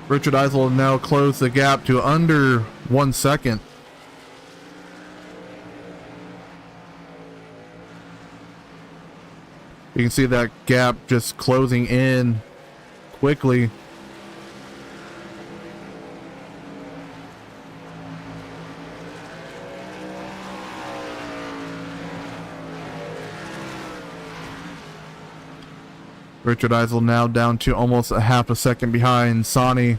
Richard Eisel has now closed the gap to under 1 second. You can see that gap just closing in quickly. Richard Eisel now down to almost a 0.5 second behind Sonny.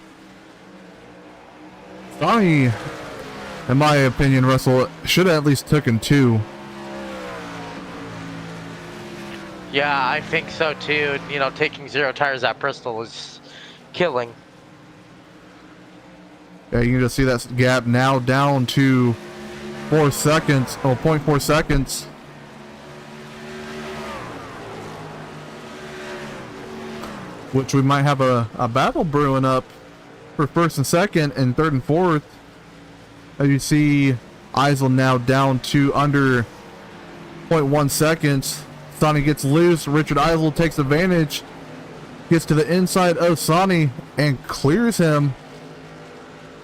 Sonny, in my opinion, Russell, should have at least taken 2. Yeah, I think so too. You know, taking 0 tires at Bristol is killing. Yeah, you can just see that gap now down to 4 seconds, 0.4 seconds. Which we might have a battle brewing up for first and second and third and fourth. As you see, Eisel now down to under 0.1 seconds. Sonny gets loose. Richard Eisel takes advantage. Gets to the inside of Sonny and clears him.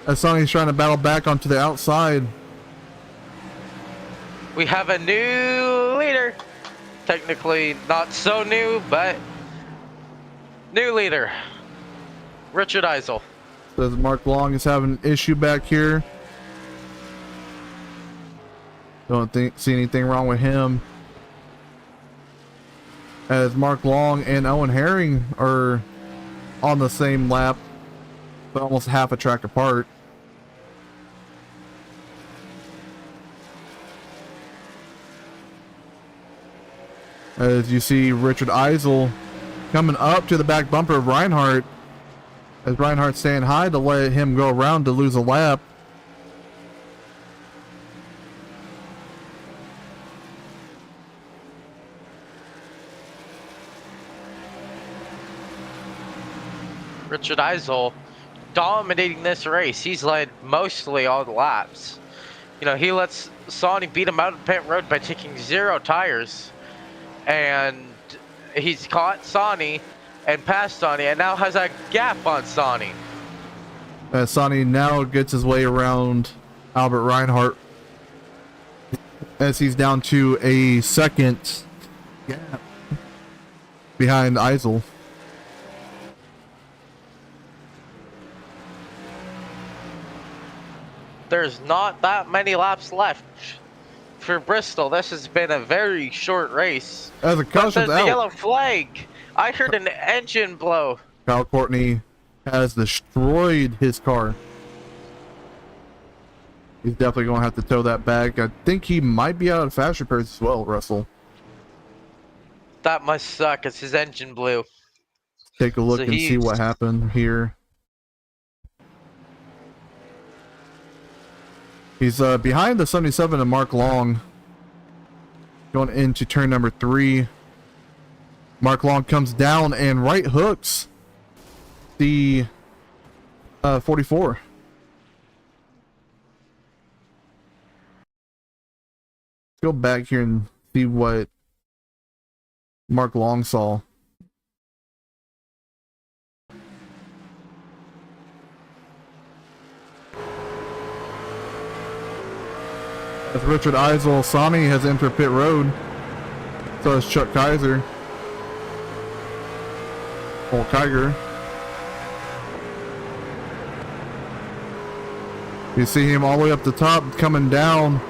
As Sonny's trying to battle back onto the outside. We have a new leader. Technically not so new, but new leader. Richard Eisel. Says Mark Long is having an issue back here. Don't see anything wrong with him. As Mark Long and Owen Herring are on the same lap, but almost half a track apart. As you see Richard Eisel coming up to the back bumper of Reinhardt, as Reinhardt's staying high to let him go around to lose a lap. Richard Eisel dominating this race. He's led mostly all the laps. You know, he lets Sonny beat him out of the pit road by taking 0 tires. And he's caught Sonny and passed Sonny and now has a gap on Sonny. Sonny now gets his way around Albert Reinhardt as he's down to a second gap behind Eisel. there's not that many laps left for Bristol. This has been a very short race. As a But caution's there's the out, yellow flag. I heard an engine blow. Kyle Courtney has destroyed his car. He's definitely going to have to tow that back. I think he might be out of fast repairs as well, Russell. That must suck, as his engine blew. Take a look So and see what happened here. He's behind the 77 of Mark Long. Going into turn number 3. Mark Long comes down and right hooks the 44. Let's go back here and see what Mark Long saw. As Richard Eisel, Sami has entered pit road. So has Chuck Kaiser. Paul Kiger. You see him all the way up the top, coming down,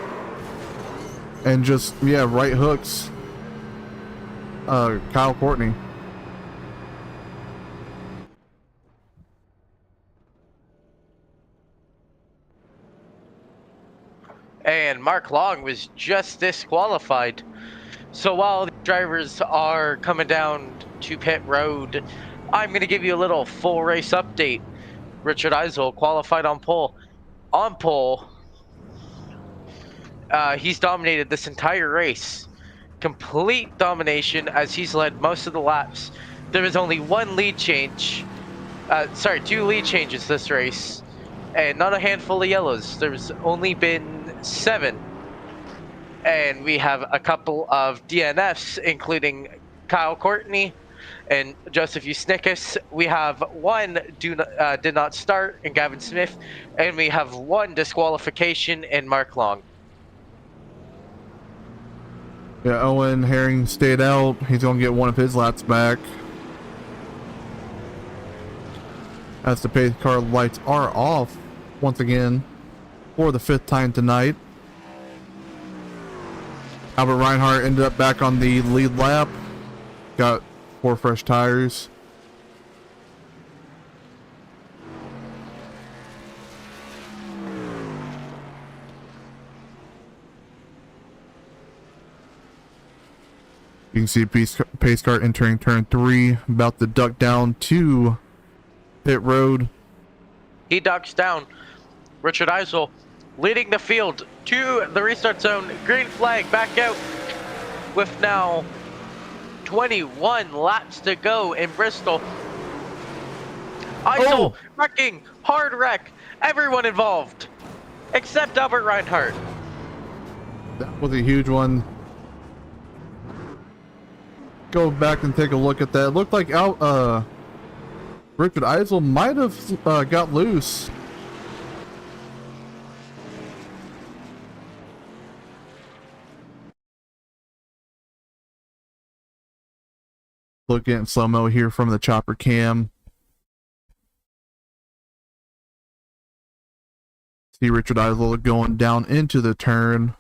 and just, yeah, right hooks Kyle Courtney. And Mark Long was just disqualified. So while the drivers are coming down to pit road, I'm going to give you a little full race update. Richard Eisel qualified on pole. On pole, he's dominated this entire race. Complete domination, as he's led most of the laps. There was only one lead change. Two lead changes this race. And not a handful of yellows. There's only been 7. And we have a couple of DNFs, including Kyle Courtney and Joseph Usnickus. We have one did not start in Gavin Smith, and we have one disqualification in Mark Long. Yeah, Owen Herring stayed out. He's going to get one of his laps back. As the pace car lights are off once again for the 5th time tonight. Albert Reinhardt ended up back on the lead lap. Got 4 fresh tires. You can see pace car entering turn 3, about to duck down to pit road. He ducks down. Richard Eisel leading the field to the restart zone. Green flag back out with now 21 laps to go in Bristol. Eisel wrecking, hard wreck, everyone involved except Albert Reinhardt. That was a huge one. Go back and take a look at that. It looked like Richard Eisel might have got loose. Looking at slow-mo here from the chopper cam. See Richard Eisel going down into the turn.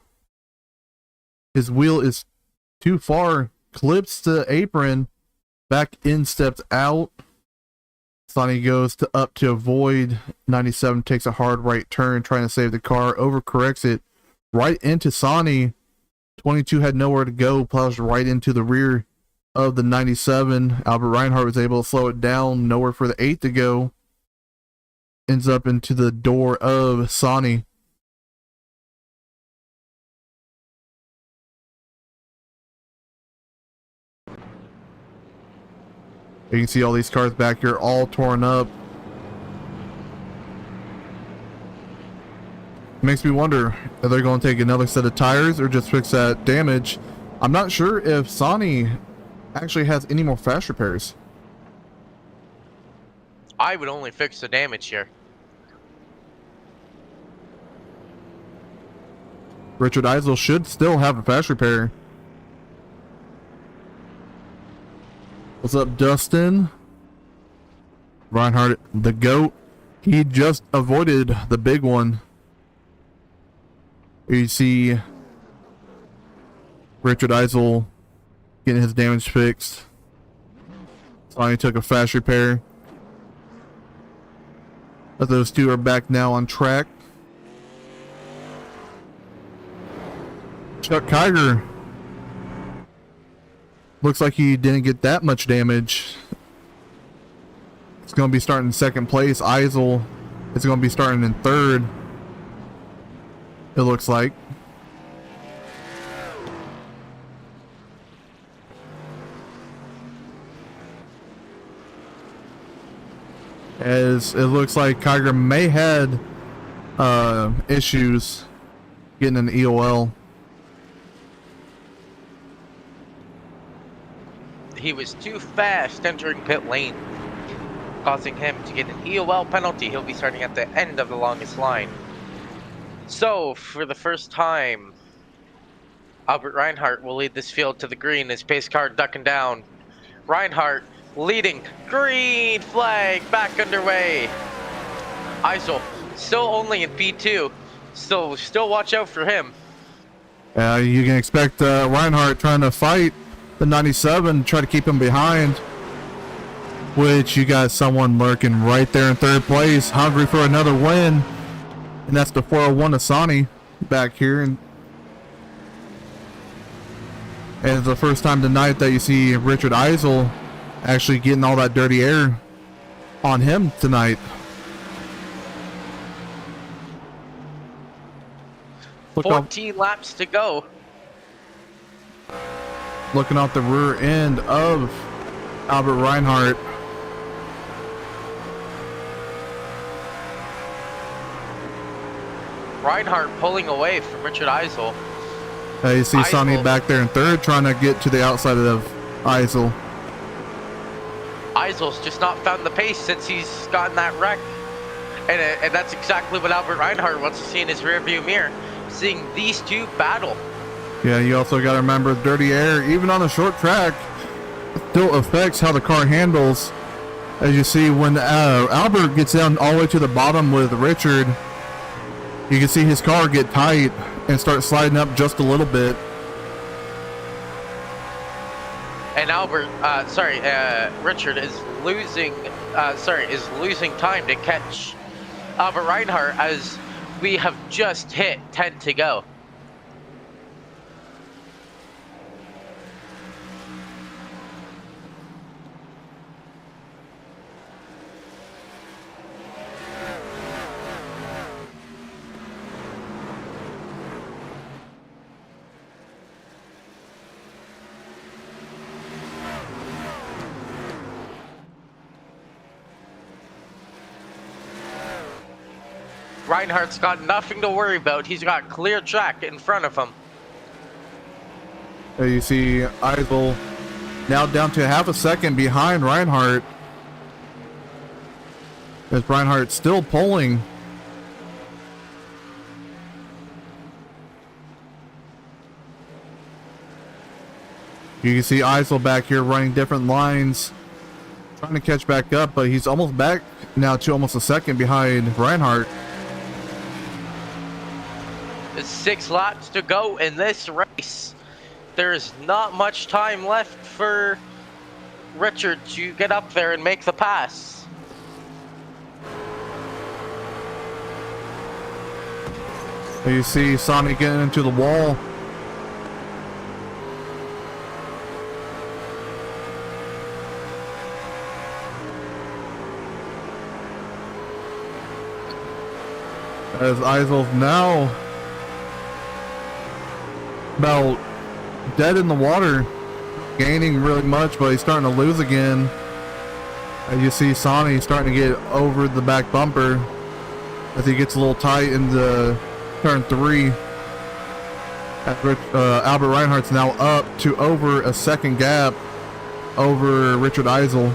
His wheel is too far. Clips the apron. Back in, steps out. Sonny goes up to avoid. 97 takes a hard right turn, trying to save the car. Overcorrects it right into Sonny. 22 had nowhere to go. Plows right into the rear of the 97. Albert Reinhardt was able to slow it down. Nowhere for the 8 to go. Ends up into the door of Sonny. You can see all these cars back here all torn up. Makes me wonder, are they going to take another set of tires or just fix that damage? I'm not sure if Sonny actually has any more fast repairs. I would only fix the damage here. Richard Eisel should still have a fast repair. What's up, Dustin? Reinhardt, the GOAT. He just avoided the big one. Here you see Richard Eisel getting his damage fixed. Sonny took a fast repair. But those two are back now on track. Chuck Kiger looks like he didn't get that much damage. It's going to be starting in second place. Eisel is going to be starting in third. It looks like. As it looks like Kiger may had issues getting an EOL. He was too fast entering pit lane, causing him to get an EOL penalty. He'll be starting at the end of the longest line. So, for the first time, Albert Reinhardt will lead this field to the green. His pace car ducking down. Reinhardt leading. Green flag back underway. Eisel still only in P2. So, still watch out for him. You can expect Reinhardt trying to fight the 97, try to keep him behind. Which you got someone lurking right there in third place, hungry for another win. And that's the 401 Asani back here. And it's the first time tonight that you see Richard Eisel actually getting all that dirty air on him tonight. Look 14 laps to go. Looking out the rear end of Albert Reinhardt. Reinhardt pulling away from Richard Eisel. You see Sonny back there in third, trying to get to the outside of Eisel. Eisel's just not found the pace since he's gotten that wreck. And that's exactly what Albert Reinhardt wants to see in his rearview mirror. Seeing these two battle. Yeah, you also got to remember dirty air, even on a short track, still affects how the car handles. As you see, when Albert gets down all the way to the bottom with Richard, you can see his car get tight and start sliding up just a little bit. And Richard is losing time to catch Albert Reinhardt as we have just hit 10 to go. Reinhardt's got nothing to worry about. He's got clear track in front of him. There you see Eisel now down to half a second behind Reinhardt. As Reinhardt still pulling. You can see Eisel back here running different lines, trying to catch back up, but he's almost back now to almost a second behind Reinhardt. There's 6 laps to go in this race. There's not much time left for Richard to get up there and make the pass. You see Sonny getting into the wall. As Eisel's now about dead in the water, gaining really much, but he's starting to lose again. As you see Sonny starting to get over the back bumper as he gets a little tight into turn 3. Albert Reinhardt's now up to over a second gap over Richard Eisel.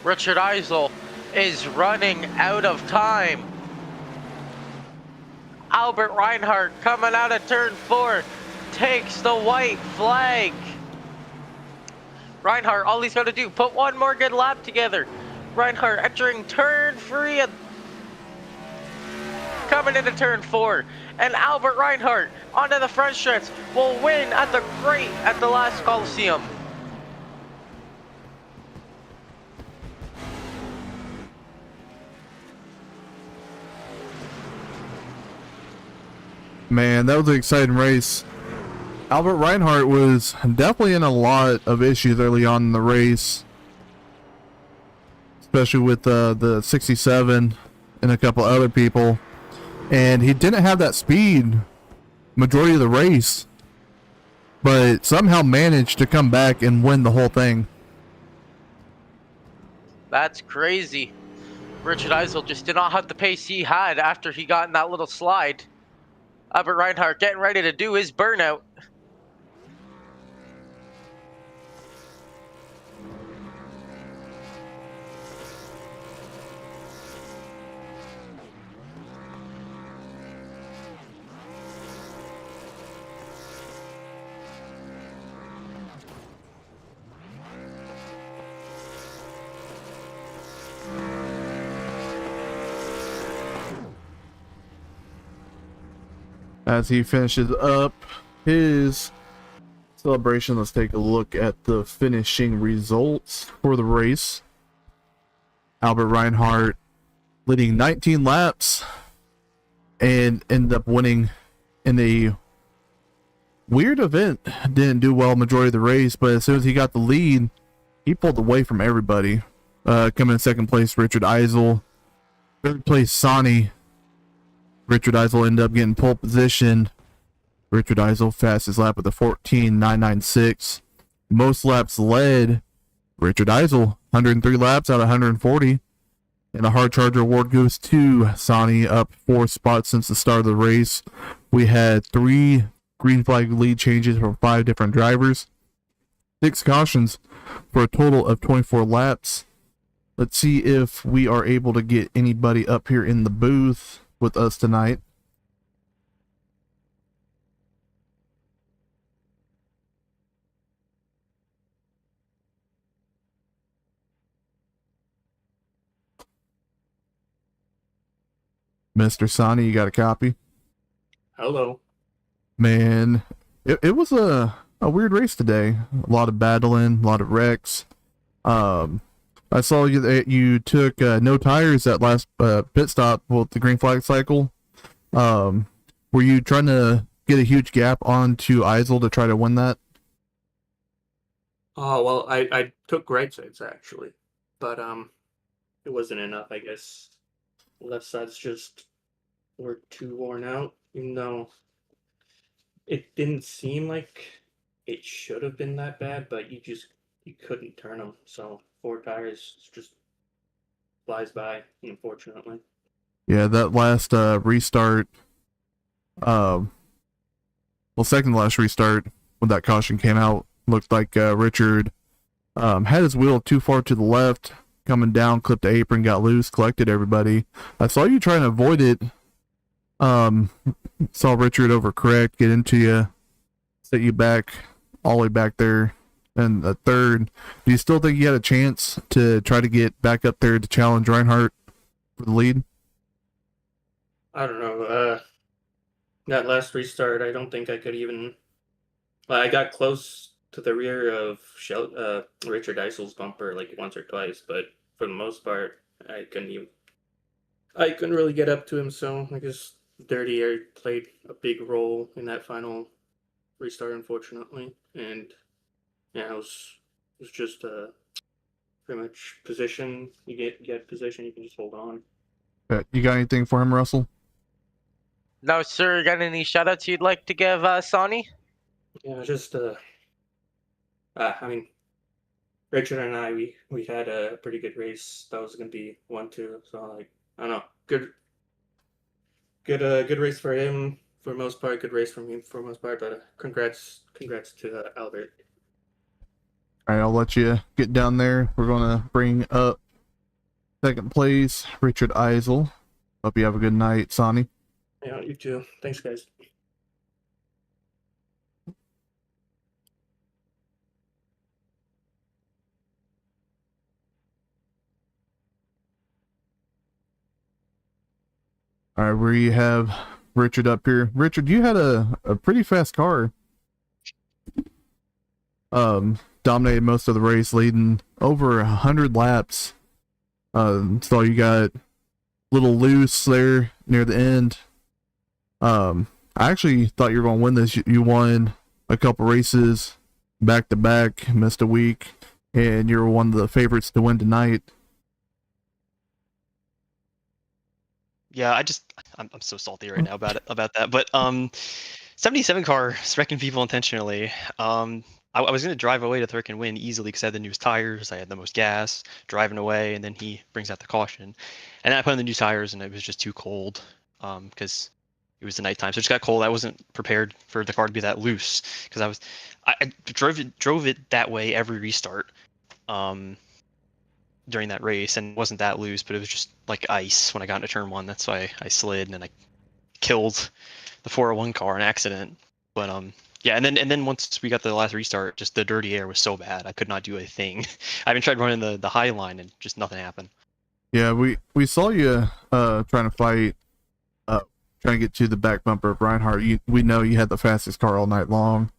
Richard Eisel is running out of time. Albert Reinhardt coming out of turn 4 takes the white flag. Reinhardt, all he's got to do, put one more good lap together. Reinhardt entering turn 3 and coming into turn 4. And Albert Reinhardt onto the front stretch will win at the last Coliseum. Man, that was an exciting race. Albert Reinhardt was definitely in a lot of issues early on in the race, especially with the 67 and a couple other people, and he didn't have that speed majority of the race, but somehow managed to come back and win the whole thing. That's crazy. Richard Eisel just did not have the pace he had after he got in that little slide. Albert Reinhardt getting ready to do his burnout. As he finishes up his celebration, let's take a look at the finishing results for the race. Albert Reinhardt leading 19 laps and ended up winning in a weird event. Didn't do well majority of the race, but as soon as he got the lead, he pulled away from everybody. Coming in second place, Richard Eisel. Third place, Sonny. Richard Eisel ended up getting pole position. Richard Eisel fastest lap with a 14.996. Most laps led, Richard Eisel, 103 laps out of 140. And the Hard Charger award goes to Sonny, up 4 spots since the start of the race. We had 3 green flag lead changes from 5 different drivers. 6 cautions for a total of 24 laps. Let's see if we are able to get anybody up here in the booth with us tonight. Mr. Sonny, you got a copy? Hello. Man, it was a weird race today. A lot of battling, a lot of wrecks. I saw you took no tires at last pit stop with the green flag cycle. Were you trying to get a huge gap onto Eisel to try to win that? Oh, well, I took right sides actually, but it wasn't enough, I guess. Left sides just were too worn out, even though it didn't seem like it should have been that bad, but you couldn't turn them. So 4 tires just flies by, unfortunately. Yeah, that last restart, second to last restart when that caution came out, looked like Richard had his wheel too far to the left, coming down, clipped the apron, got loose, collected everybody. I saw you trying to avoid it. Saw Richard overcorrect, get into you, set you back, all the way back there. And the third, do you still think you had a chance to try to get back up there to challenge Reinhardt for the lead? I don't know. That last restart, I don't think I could even. I got close to the rear of Richard Eisel's bumper like once or twice, but for the most part, I couldn't really get up to him. So I guess dirty air played a big role in that final restart, unfortunately. And yeah, it was just pretty much position. You get position, you can just hold on. You got anything for him, Russell? No, sir. Got any shoutouts you'd like to give Sonny? Yeah, just I mean, Richard and I we had a pretty good race. That was gonna be 1-2. So like, I don't know, good race for him for the most part. Good race for me for the most part. But congrats to Albert. All right, I'll let you get down there. We're gonna bring up second place Richard Eisel. Hope you have a good night, Sonny. Yeah, You too. Thanks, guys. All right, where you have Richard up here. Richard, you had a pretty fast car. Dominated most of the race, leading over 100 laps. So you got a little loose there near the end. I actually thought you were going to win this. You won a couple races back to back, missed a week, and you're one of the favorites to win tonight. Yeah, I'm so salty right now about that. But 77 car wrecking people intentionally. I was gonna drive away to Thurk and win easily because I had the newest tires, I had the most gas, driving away, and then he brings out the caution, and then I put on the new tires and it was just too cold, because it was the nighttime, so it just got cold. I wasn't prepared for the car to be that loose because I drove it that way every restart, during that race, and it wasn't that loose, but it was just like ice when I got into turn one. That's why I slid and then I killed the 401 car in accident. But yeah, and then once we got the last restart, just the dirty air was so bad I could not do a thing. I even tried running the high line and just nothing happened. Yeah, we saw you trying to fight, trying to get to the back bumper of Reinhardt. We know you had the fastest car all night long.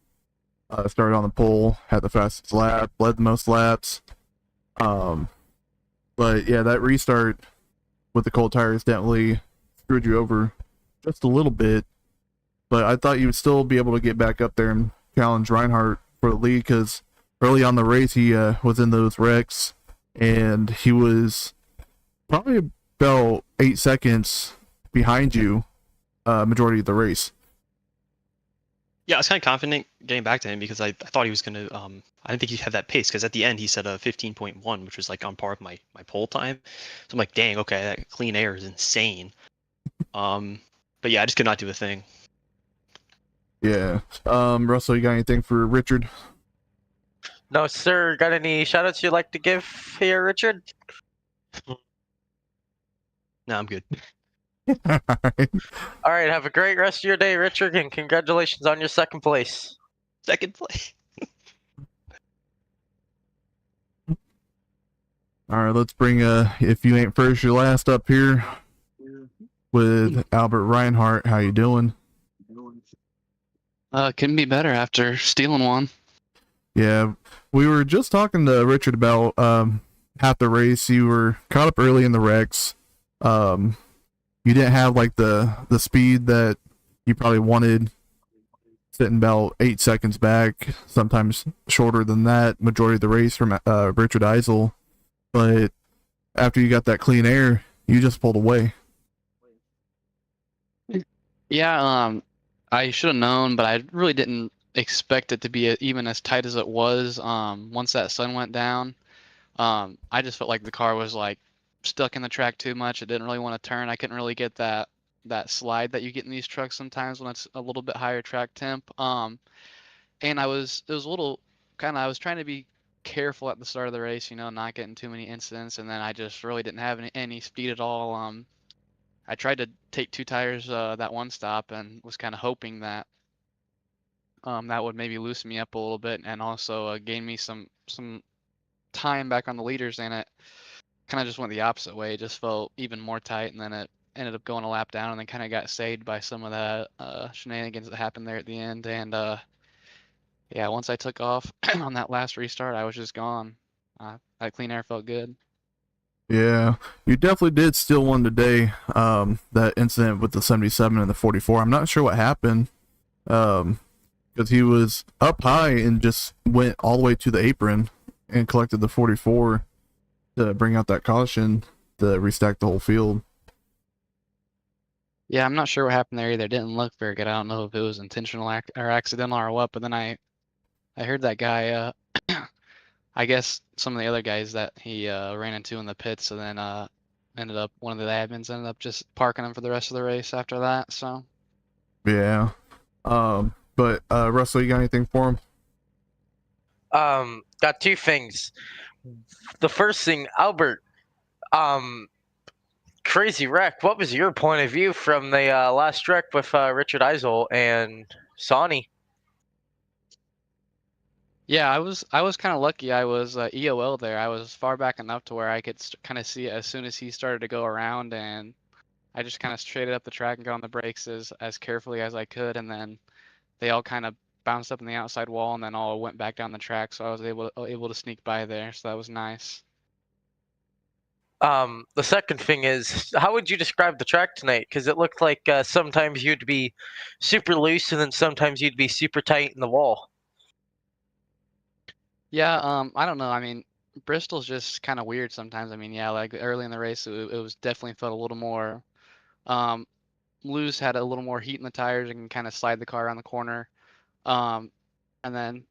Started on the pole, had the fastest lap, led the most laps. But yeah, that restart with the cold tires definitely screwed you over just a little bit. But I thought you would still be able to get back up there and challenge Reinhardt for the lead, because early on the race he was in those wrecks and he was probably about 8 seconds behind you majority of the race. Yeah, I was kind of confident getting back to him because I thought he was going to, I didn't think he had that pace, because at the end he said a 15.1, which was like on par with my pole time. So I'm like, dang, okay, that clean air is insane. But yeah, I just could not do a thing. Yeah. Russell, you got anything for Richard? No, sir. Got any shoutouts you'd like to give here, Richard? No, I'm good. Alright. All right. Have a great rest of your day, Richard, and congratulations on your second place. Second place. Alright, let's bring If You Ain't First, You're Last up here with Albert Reinhardt. How you doing? Couldn't be better after stealing one. Yeah, we were just talking to Richard about half the race. You were caught up early in the wrecks. You didn't have like the speed that you probably wanted, sitting about 8 seconds back, sometimes shorter than that majority of the race from Richard Eisel. But after you got that clean air, you just pulled away. Yeah, I should have known, but I really didn't expect it to be even as tight as it was. Once that sun went down, I just felt like the car was like stuck in the track too much. It didn't really want to turn. I couldn't really get that slide that you get in these trucks sometimes when it's a little bit higher track temp. And it was a little I was trying to be careful at the start of the race, not getting too many incidents, and then I just really didn't have any speed at all. I tried to take 2 tires that one stop and was kind of hoping that that would maybe loosen me up a little bit and also gain me some time back on the leaders, and it kind of just went the opposite way. It just felt even more tight, and then it ended up going a lap down, and then kind of got saved by some of the shenanigans that happened there at the end. And yeah, once I took off on that last restart, I was just gone. That clean air felt good. Yeah, you definitely did steal one today. That incident with the 77 and the 44. I'm not sure what happened. Because he was up high and just went all the way to the apron and collected the 44 to bring out that caution to restack the whole field. Yeah, I'm not sure what happened there either. It didn't look very good. I don't know if it was intentional or accidental or what, but then I heard that guy, I guess some of the other guys that he ran into in the pits, and then one of the admins ended up just parking him for the rest of the race after that. So Yeah. But Russell, you got anything for him? Got 2 things. The first thing, Albert, Crazy wreck. What was your point of view from the last wreck with Richard Eisel and Sonny? Yeah, I was kind of lucky. I was EOL there. I was far back enough to where I could kind of see it as soon as he started to go around, and I just kind of traded up the track and got on the brakes as carefully as I could, and then they all kind of bounced up in the outside wall and then all went back down the track, so I was able to sneak by there, so that was nice. The second thing is, how would you describe the track tonight? Because it looked like sometimes you'd be super loose and then sometimes you'd be super tight in the wall. Yeah, I don't know. I mean, Bristol's just kind of weird sometimes. I mean, yeah, like early in the race, it was definitely felt a little more um, loose, had a little more heat in the tires, and can kind of slide the car around the corner. Um, and then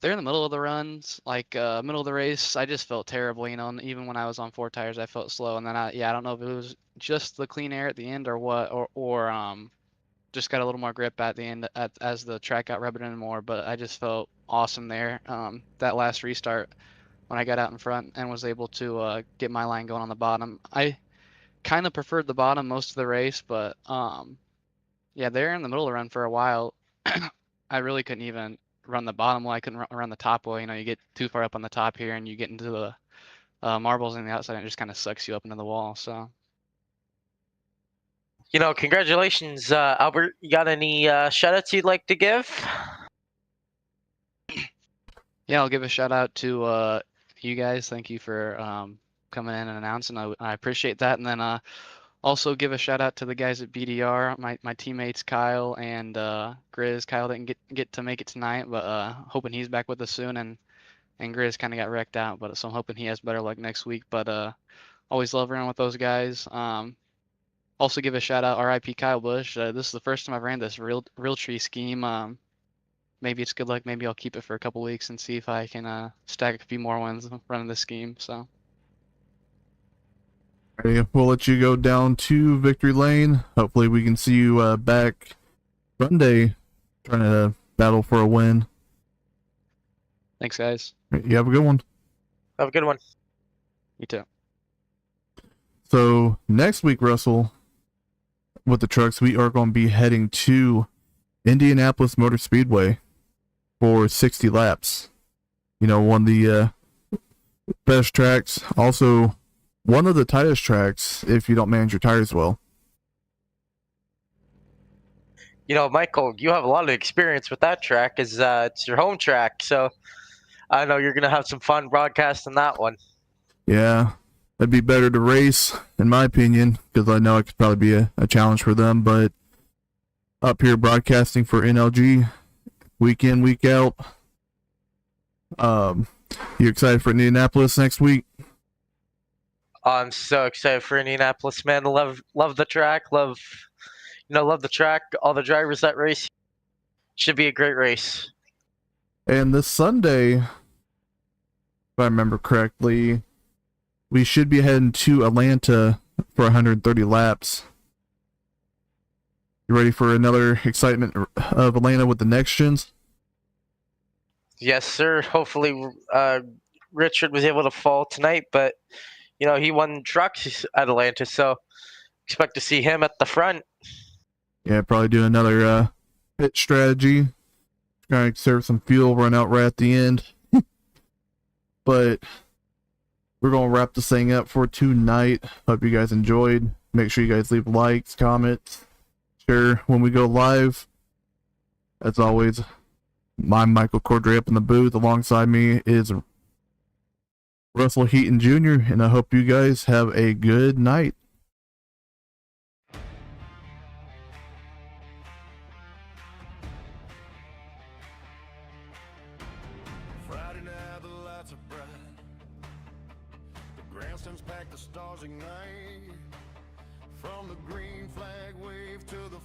they're in the middle of the runs, like middle of the race. I just felt terrible, you know. And even when I was on 4 tires, I felt slow. And then I don't know if it was just the clean air at the end or what, or just got a little more grip at the end as the track got rubbing in more. But I just felt awesome there. That last restart when I got out in front and was able to get my line going on the bottom. I kind of preferred the bottom most of the race, but yeah, they're in the middle of the run for a while. I really couldn't even run the bottom well. I couldn't run the top well. You know, you get too far up on the top here and you get into the marbles on the outside and it just kind of sucks you up into the wall. So You know, congratulations, Albert. You got any shout-outs you'd like to give? yeah, I'll give a shout out to you guys. Thank you for coming in and announcing. I appreciate that. And then also give a shout out to the guys at BDR, my teammates Kyle and Grizz. Kyle didn't get to make it tonight, but hoping he's back with us soon. And Grizz kind of got wrecked out, but so I'm hoping he has better luck next week. But always love running with those guys. Also give a shout out RIP Kyle Bush. This is the first time I've ran this real tree scheme. Maybe it's good luck. Maybe I'll keep it for a couple weeks and see if I can stack a few more wins running this scheme. So. Okay, we'll let you go down to victory lane. Hopefully we can see you back Sunday trying to battle for a win. Thanks, guys. You have a good one. Have a good one. You too. So next week, Russell, with the trucks, we are going to be heading to Indianapolis Motor Speedway for 60 laps. You know, one of the best tracks. Also, one of the tightest tracks if you don't manage your tires well. You know, Michael, you have a lot of experience with that track. It's your home track, so I know you're gonna have some fun broadcasting that one. Yeah, it'd be better to race, in my opinion, because I know it could probably be a challenge for them. But up here broadcasting for NLG, week in, week out. You excited for Indianapolis next week? I'm so excited for Indianapolis, man. Love the track. Love the track. All the drivers that race. Should be a great race. And this Sunday, if I remember correctly, we should be heading to Atlanta for 130 laps. You ready for another excitement of Atlanta with the next gens? Yes, sir. Hopefully, Richard was able to fall tonight, but you know he won trucks at Atlanta, so expect to see him at the front. Yeah, probably do another pit strategy. Trying to conserve some fuel, run out right at the end. But we're going to wrap this thing up for tonight. Hope you guys enjoyed. Make sure you guys leave likes, comments, share when we go live. As always, I'm Michael Cordray up in the booth. Alongside me is Russell Heaton Jr., and I hope you guys have a good night. Friday night the lights are bright, the grandstands packed, the stars ignite. From the green flag wave to the